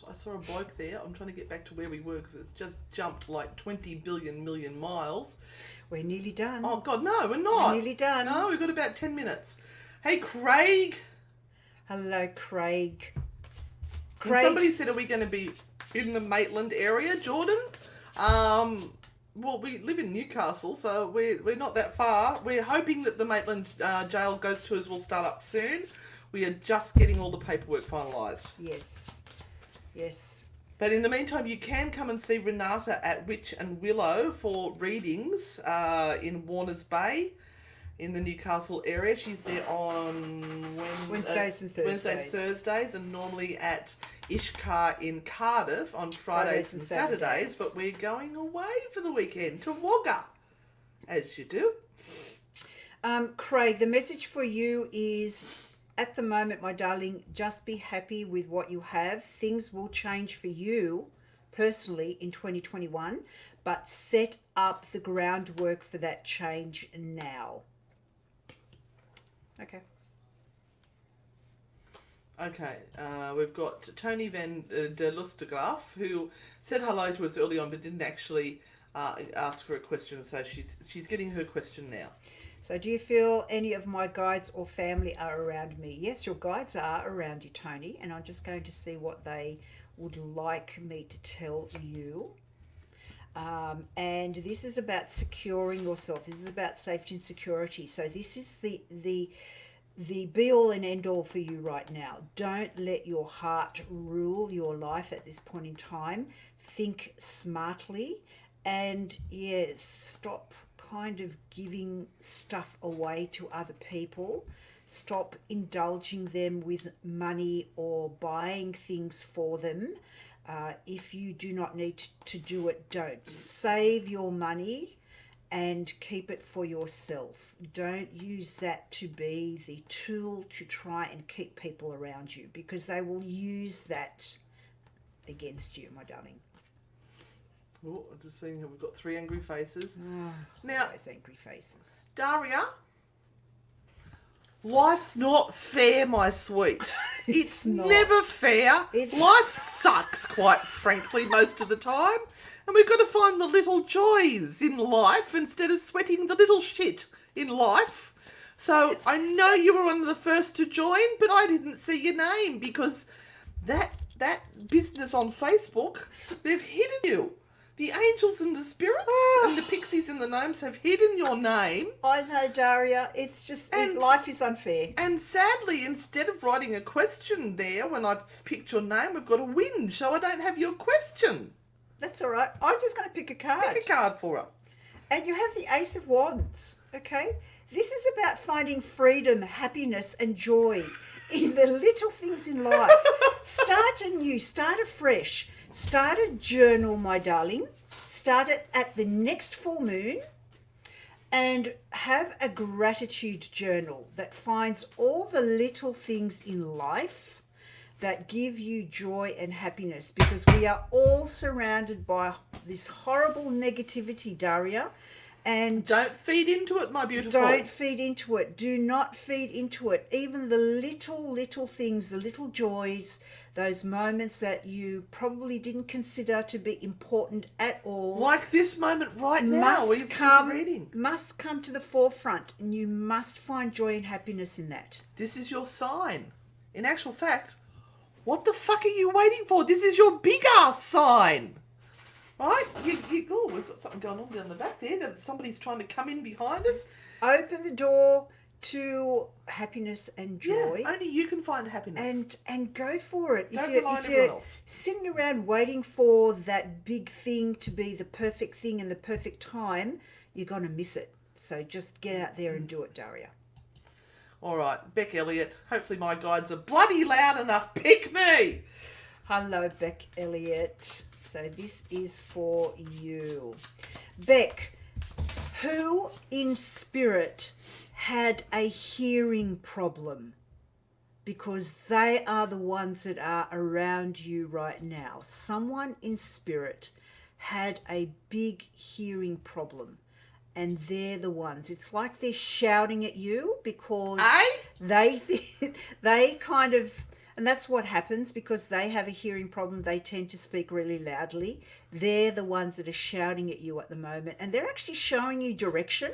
I saw a bloke there. I'm trying to get back to where we were because it's just jumped like 20 billion million miles. We're nearly done. Oh, God, no, we're not. We're nearly done. No, we've got about 10 minutes. Hey, Craig. Hello, Craig. And somebody said, are we going to be in the Maitland area, Jordan? Well, we live in Newcastle, so we're not that far. We're hoping that the Maitland jail ghost tours will start up soon. We are just getting all the paperwork finalised. Yes. But in the meantime, you can come and see Renata at Witch and Willow for readings in Warners Bay in the Newcastle area. She's there on Wednesdays and Thursdays, and normally at Ishkar in Cardiff on Fridays and Saturdays. But we're going away for the weekend to Wagga, as you do. Craig, the message for you is, at the moment, my darling, just be happy with what you have. Things will change for you personally in 2021, but set up the groundwork for that change now. Okay. Okay, we've got Tony van der Lustergraaf, who said hello to us early on, but didn't actually ask for a question, so she's getting her question now. So do you feel any of my guides or family are around me? Yes, your guides are around you, Tony, and I'm just going to see what they would like me to tell you. And this is about securing yourself. This is about safety and security. So this is the be all and end all for you right now. Don't let your heart rule your life at this point in time. Think smartly, and stop kind of giving stuff away to other people. Stop indulging them with money or buying things for them. If you do not need to do it, don't. Save your money and keep it for yourself. Don't use that to be the tool to try and keep people around you, because they will use that against you, my darling. Oh, I'm just seeing that we've got 3 angry faces. Oh, Now, those angry faces. Daria, life's not fair, my sweet. It's not. never fair. Life sucks, quite frankly, most of the time. And we've got to find the little joys in life instead of sweating the little shit in life. So I know you were one of the first to join, but I didn't see your name because that business on Facebook, they've hidden you. The angels and the spirits and the pixies and the gnomes have hidden your name. I know, Daria. It's just, life is unfair. And sadly, instead of writing a question there when I've picked your name, we've got a whinge, so I don't have your question. That's all right. I'm just going to pick a card. Pick a card for her. And you have the Ace of Wands, okay? This is about finding freedom, happiness, and joy in the little things in life. Start anew, start afresh. Start a journal, my darling. Start it at the next full moon and have a gratitude journal that finds all the little things in life that give you joy and happiness, because we are all surrounded by this horrible negativity, Daria. And don't feed into it, my beautiful. Don't feed into it. Do not feed into it. Even the little things, the little joys, those moments that you probably didn't consider to be important at all. Like this moment right now, must come to the forefront, and you must find joy and happiness in that. This is your sign. In actual fact, what the fuck are you waiting for? This is your big ass sign. Right? Oh, we've got something going on down the back there. Somebody's trying to come in behind us. Open the door to happiness and joy. Yeah, only you can find happiness. And go for it. Don't rely on everyone else. Sitting around waiting for that big thing to be the perfect thing in the perfect time, you're going to miss it. So just get out there and do it, Daria. All right, Beck Elliott. Hopefully my guides are bloody loud enough. Pick me. Hello, Beck Elliott. So this is for you. Beck, who in spirit had a hearing problem? Because they are the ones that are around you right now. Someone in spirit had a big hearing problem, and they're the ones. It's like they're shouting at you because they kind of, and that's what happens because they have a hearing problem. They tend to speak really loudly. They're the ones that are shouting at you at the moment, and they're actually showing you direction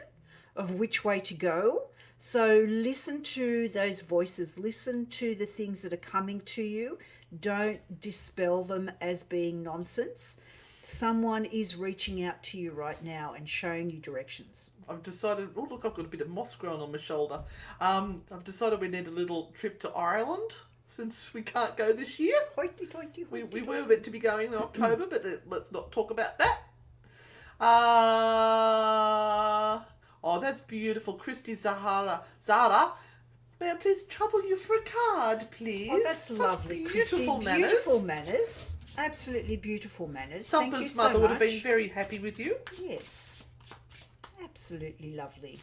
of which way to go. So listen to those voices. Listen to the things that are coming to you. Don't dispel them as being nonsense. Someone is reaching out to you right now and showing you directions. I've decided, oh look, I've got a bit of moss growing on my shoulder. I've decided we need a little trip to Ireland since we can't go this year. Hoity-toity, We hoity-toity. were meant to be going in October, but let's not talk about that. Oh, that's beautiful. Christy Zara, may I please trouble you for a card, please? Oh, that's Such lovely, beautiful Christy. manners. Beautiful manners. Absolutely beautiful manners. Thank you Sampa's so mother would have much. been very happy with you. Yes. Absolutely lovely.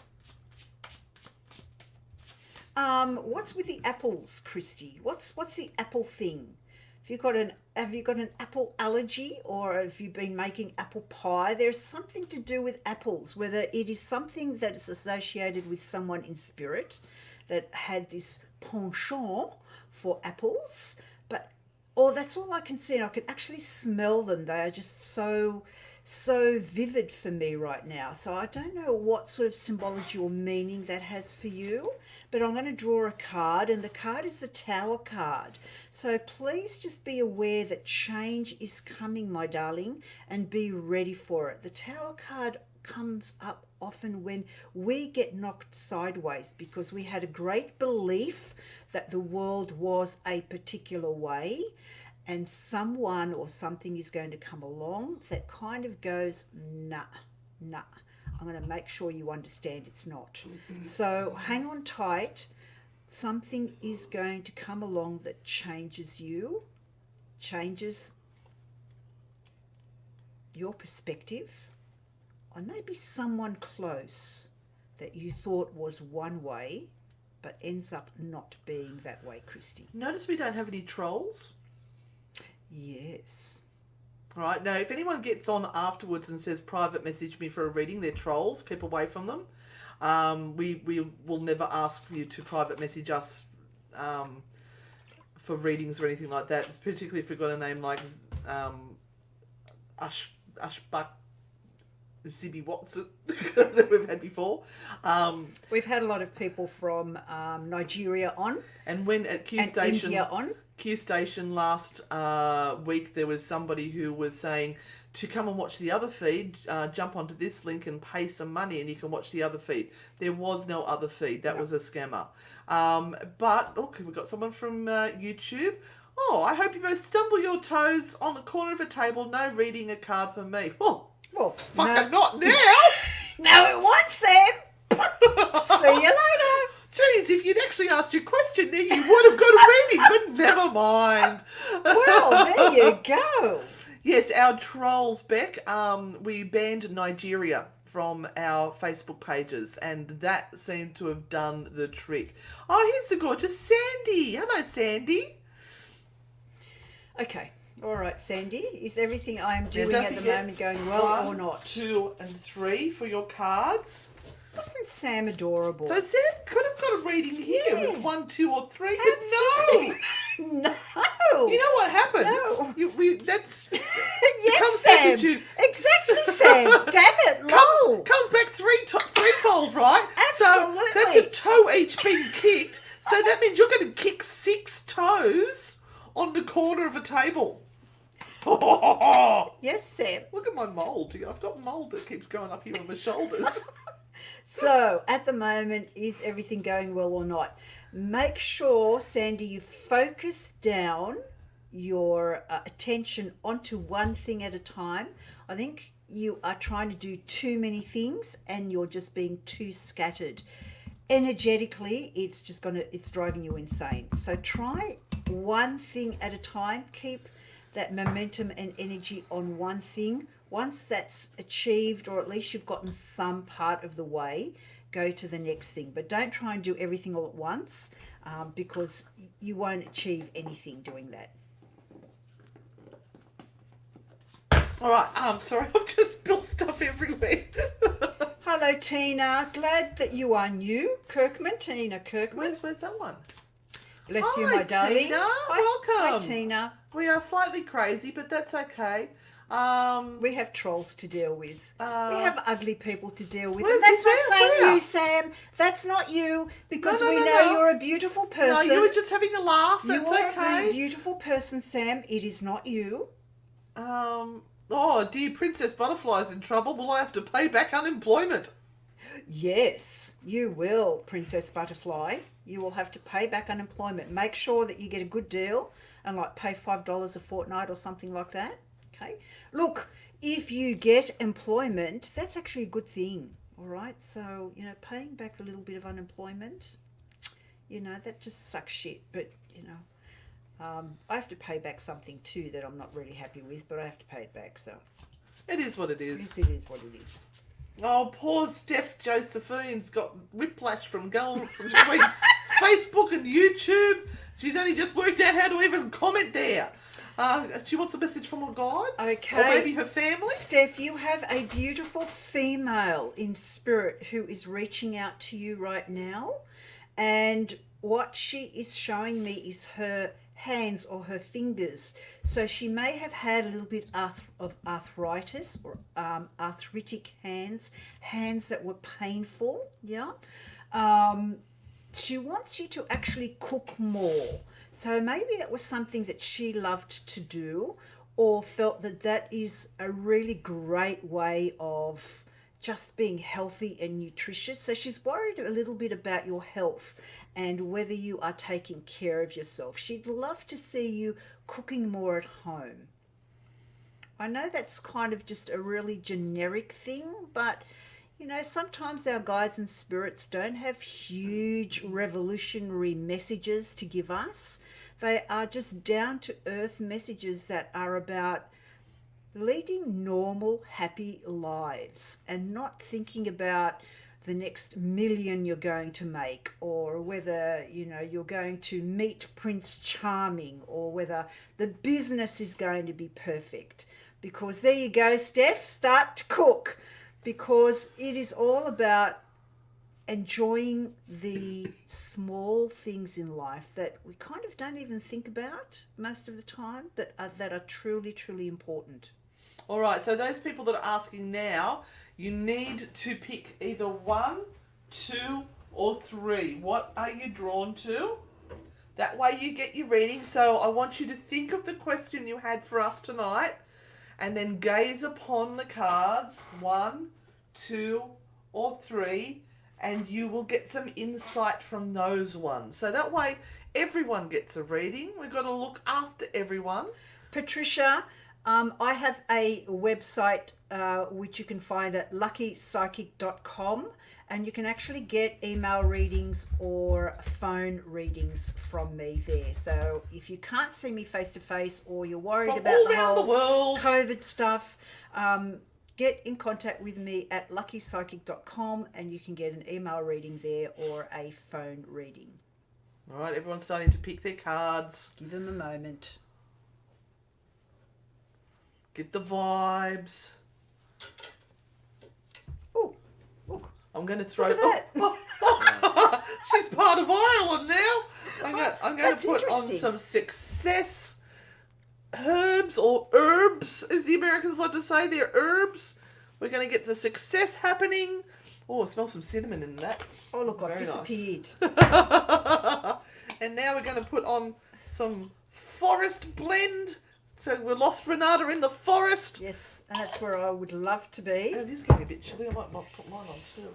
What's with the apples, Christy? What's the apple thing? Have you got an apple allergy, or have you been making apple pie? There's something to do with apples, whether it is something that is associated with someone in spirit that had this penchant for apples, that's all I can see, and I can actually smell them. They are just so vivid for me right now. So I don't know what sort of symbology or meaning that has for you, but I'm going to draw a card, and the card is the Tower card. So please just be aware that change is coming, my darling, and be ready for it. The Tower card comes up often when we get knocked sideways because we had a great belief that the world was a particular way, and someone or something is going to come along that kind of goes, nah, I'm going to make sure you understand it's not. So hang on tight. Something is going to come along that changes you, changes your perspective and maybe someone close that you thought was one way, but ends up not being that way, Christy. Notice we don't have any trolls. Yes. All right, now if anyone gets on afterwards and says private message me for a reading, they're trolls. Keep away from them. We will never ask you to private message us for readings or anything like that. It's particularly if we've got a name like Ashbuck Zibby Watson that we've had before. We've had a lot of people from Nigeria on. And when at Q and Station, India on. Q Station last week, there was somebody who was saying to come and watch the other feed, jump onto this link and pay some money and you can watch the other feed. There was no other feed. That was a scammer. But, okay, we've got someone from YouTube. Oh, I hope you both stumble your toes on the corner of a table. No reading a card for me. Oh, Well, fucking not now. No, it won't, Sam. See you later. Jeez, if you'd actually asked your question there, you would have got a reading, but never mind. Well, there you go. Yes, our trolls, Beck, we banned Nigeria from our Facebook pages, and that seemed to have done the trick. Oh, here's the gorgeous Sandy. Hello, Sandy. Okay. All right, Sandy. Is everything I am doing don't at the forget, moment going well or 1, not? 2, and 3 for your cards. Wasn't Sam adorable? So Sam could have got a reading here Yeah. with 1, 2, or 3, but no. No. You know what happens? No. That's Yes, comes back Sam. at you. Exactly, Sam. Damn it, lol. comes back threefold, right? Absolutely. So that's a toe each being kicked. So that means you're going to kick 6 toes on the corner of a table. Yes, Sam. Look at my mould. I've got mould that keeps growing up here on my shoulders. So, at the moment, is everything going well or not? Make sure, Sandy, you focus down your attention onto one thing at a time. I think you are trying to do too many things and you're just being too scattered. Energetically, it's driving you insane. So try one thing at a time. Keep that momentum and energy on one thing. Once that's achieved, or at least you've gotten some part of the way, go to the next thing. But don't try and do everything all at once, because you won't achieve anything doing that. All right. Sorry, I've just spilled stuff everywhere. Hello, Tina. Glad that you are new. Kirkman, Tina Kirkman. Where's that one? Bless Hi, you, my darling. Tina. Hi, Welcome. Tina. We are slightly crazy, but that's okay. We have trolls to deal with. We have ugly people to deal with. Where- And that's not where- saying where? you, Sam. That's not you, because No, we no, know no. you're a beautiful person. No, you were just having a laugh. You That's are a okay. really beautiful person, Sam. It is not you. Oh, dear Princess Butterfly's in trouble. Will I have to pay back unemployment? Yes, you will, Princess Butterfly. You will have to pay back unemployment. Make sure that you get a good deal and like pay $5 a fortnight or something like that. Okay. Look, if you get employment, that's actually a good thing. All right. So, paying back a little bit of unemployment, that just sucks shit. But, I have to pay back something too that I'm not really happy with, but I have to pay it back. So It is what it is. yes, it is what it is. Oh, poor Steph Josephine's got whiplash from going from between Facebook and YouTube. She's only just worked out how to even comment there. She wants a message from her guides. Okay. Or maybe her family. Steph, you have a beautiful female in spirit who is reaching out to you right now. And what she is showing me is her hands or her fingers. So she may have had a little bit of arthritis or arthritic hands that were painful. Yeah. She wants you to actually cook more. So maybe that was something that she loved to do, or felt that is a really great way of just being healthy and nutritious. So she's worried a little bit about your health and whether you are taking care of yourself. She'd love to see you cooking more at home. I know that's kind of just a really generic thing, but sometimes our guides and spirits don't have huge revolutionary messages to give us. They are just down to earth messages that are about leading normal, happy lives and not thinking about the next million you're going to make, or whether you're going to meet Prince Charming, or whether the business is going to be perfect. Because there you go, Steph, start to cook, because it is all about enjoying the small things in life that we kind of don't even think about most of the time, but that are truly, truly important. All right, so those people that are asking now, you need to pick either 1, 2, or 3. What are you drawn to? That way you get your reading. So I want you to think of the question you had for us tonight and then gaze upon the cards, 1, 2, or 3, and you will get some insight from those ones. So that way everyone gets a reading. We've got to look after everyone. Patricia, I have a website which you can find at luckypsychic.com, and you can actually get email readings or phone readings from me there. So if you can't see me face to face, or you're worried From about all the around whole the world. COVID stuff, get in contact with me at luckypsychic.com, and you can get an email reading there or a phone reading. All right, everyone's starting to pick their cards. Give them a moment. Get the vibes. Oh, look. I'm going to throw... Look at Oh, she's part of Ireland now. I'm going That's to put on interesting. some success herbs, or herbs, as the Americans like to say. They're herbs. We're going to get the success happening. Oh, I smell some cinnamon in that. Oh, look, I've Very nice. disappeared. And now we're going to put on some forest blend. So we lost Renata in the forest. Yes, and that's where I would love to be. It is getting a bit chilly. I might put mine on too.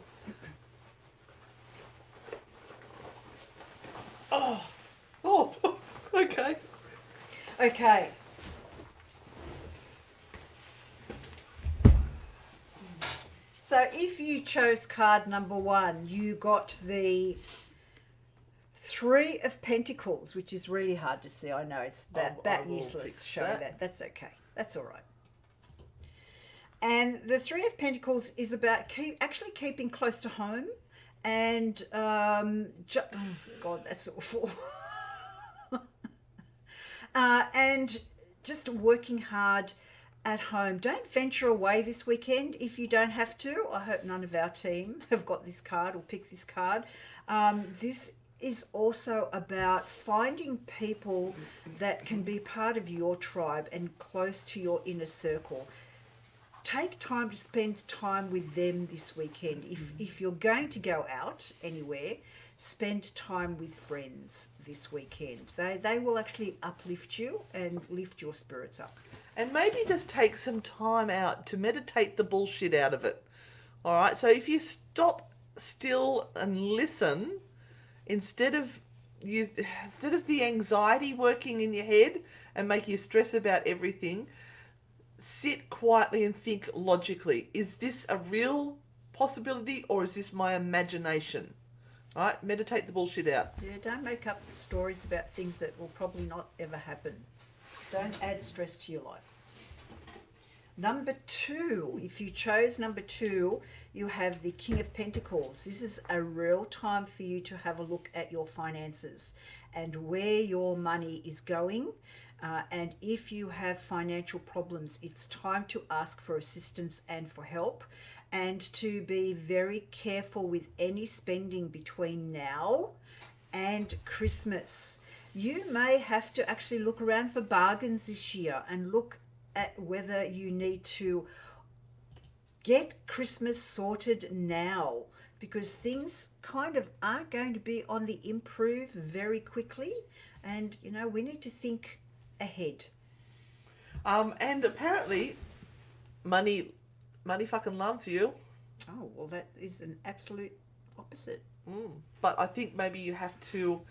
Oh, okay. Okay. So if you chose card number 1, you got the 3 of Pentacles, which is really hard to see. I know it's I that will useless fix showing that. that. That's okay. That's all right. And the 3 of Pentacles is about actually keeping close to home, and oh God, that's awful. And just working hard at home. Don't venture away this weekend if you don't have to. I hope none of our team have got this card or picked this card. This is also about finding people that can be part of your tribe and close to your inner circle. Take time to spend time with them this weekend. If you're going to go out anywhere, spend time with friends this weekend. They will actually uplift you and lift your spirits up. And maybe just take some time out to meditate the bullshit out of it. All right. So if you stop still and listen, instead of the anxiety working in your head and making you stress about everything, sit quietly and think logically. Is this a real possibility, or is this my imagination? All right. Meditate the bullshit out. Yeah, don't make up stories about things that will probably not ever happen. Don't add stress to your life. Number 2, if you chose number 2, you have the King of Pentacles. This is a real time for you to have a look at your finances and where your money is going. And if you have financial problems, it's time to ask for assistance and for help, and to be very careful with any spending between now and Christmas. You may have to actually look around for bargains this year and look at whether you need to get Christmas sorted now, because things kind of aren't going to be on the improve very quickly, and we need to think ahead. And apparently, money fucking loves you. Oh, well, that is an absolute opposite. But I think maybe you have to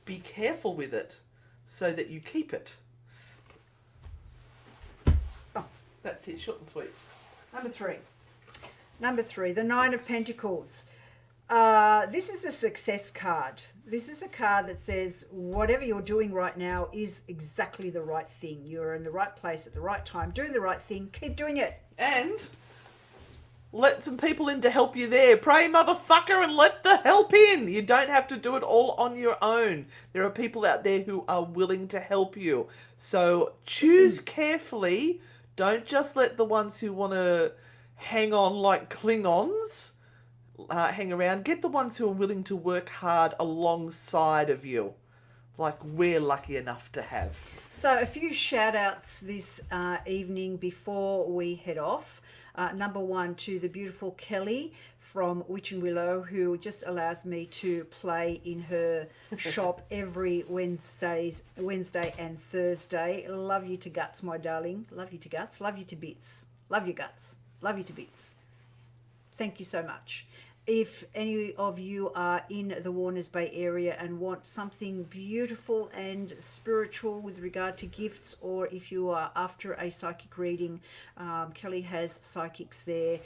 be careful with it so that you keep it. Oh. That's it, short and sweet. Number three, the 9 of Pentacles. This is a success card. This is a card that says whatever you're doing right now is exactly the right thing. You're in the right place at the right time, doing the right thing. Keep doing it. And let some people in to help you there. Pray, motherfucker, and let the help in. You don't have to do it all on your own. There are people out there who are willing to help you. So choose carefully. Don't just let the ones who want to hang on like Klingons hang around. Get the ones who are willing to work hard alongside of you, like we're lucky enough to have. So a few shout outs this evening before we head off. Number one to the beautiful Kelly from Witch and Willow, who just allows me to play in her shop every Wednesday and Thursday. Love you to guts, my darling. Love you to guts. Love you to bits. Love your guts. Love you to bits. Thank you so much. If any of you are in the Warners Bay area and want something beautiful and spiritual with regard to gifts, or if you are after a psychic reading, Kelly has psychics there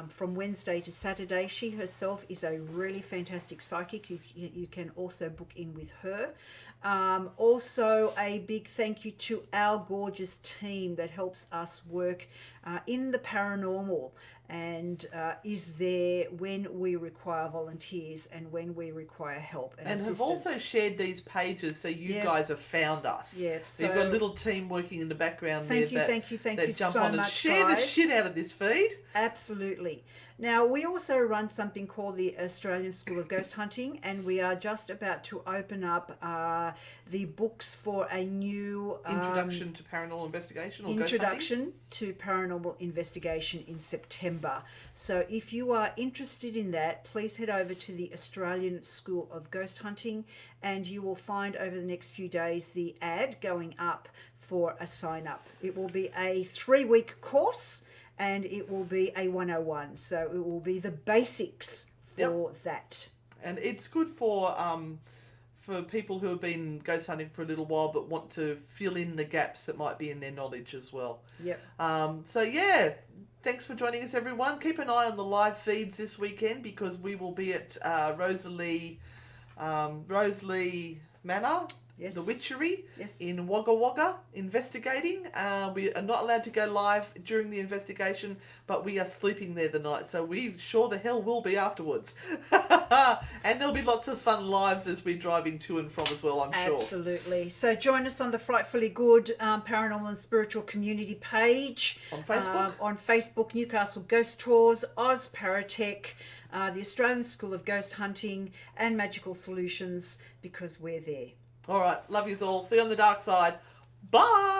from Wednesday to Saturday. She herself is a really fantastic psychic. You can also book in with her. Also, a big thank you to our gorgeous team that helps us work in the paranormal and is there when we require volunteers and when we require help and have assistance. also shared these pages so you guys have found us. Yeah, We've got a little team working in the background thank there you that jump so on and much, share the guys. shit out of this feed. Absolutely. Now, we also run something called the Australian School of Ghost Hunting, and we are just about to open up the books for a new Introduction to Paranormal Investigation or Introduction to Paranormal Investigation in September. So if you are interested in that, please head over to the Australian School of Ghost Hunting, and you will find over the next few days the ad going up for a sign up. It will be a 3-week course, and it will be a 101. So it will be the basics for that. And it's good for people who have been ghost hunting for a little while but want to fill in the gaps that might be in their knowledge as well. Yep. So yeah, thanks for joining us, everyone. Keep an eye on the live feeds this weekend because we will be at Rosalie Manor. Yes. The Witchery Yes. in Wagga Wagga investigating. We are not allowed to go live during the investigation, but we are sleeping there the night, so we sure the hell will be afterwards. And there'll be lots of fun lives as we're driving to and from as well, I'm sure. Absolutely. So join us on the Frightfully Good Paranormal and Spiritual Community page. On Facebook? On Facebook, Newcastle Ghost Tours, Oz Paratech, the Australian School of Ghost Hunting, and Magical Solutions, because we're there. All right, love yous all. See you on the dark side. Bye!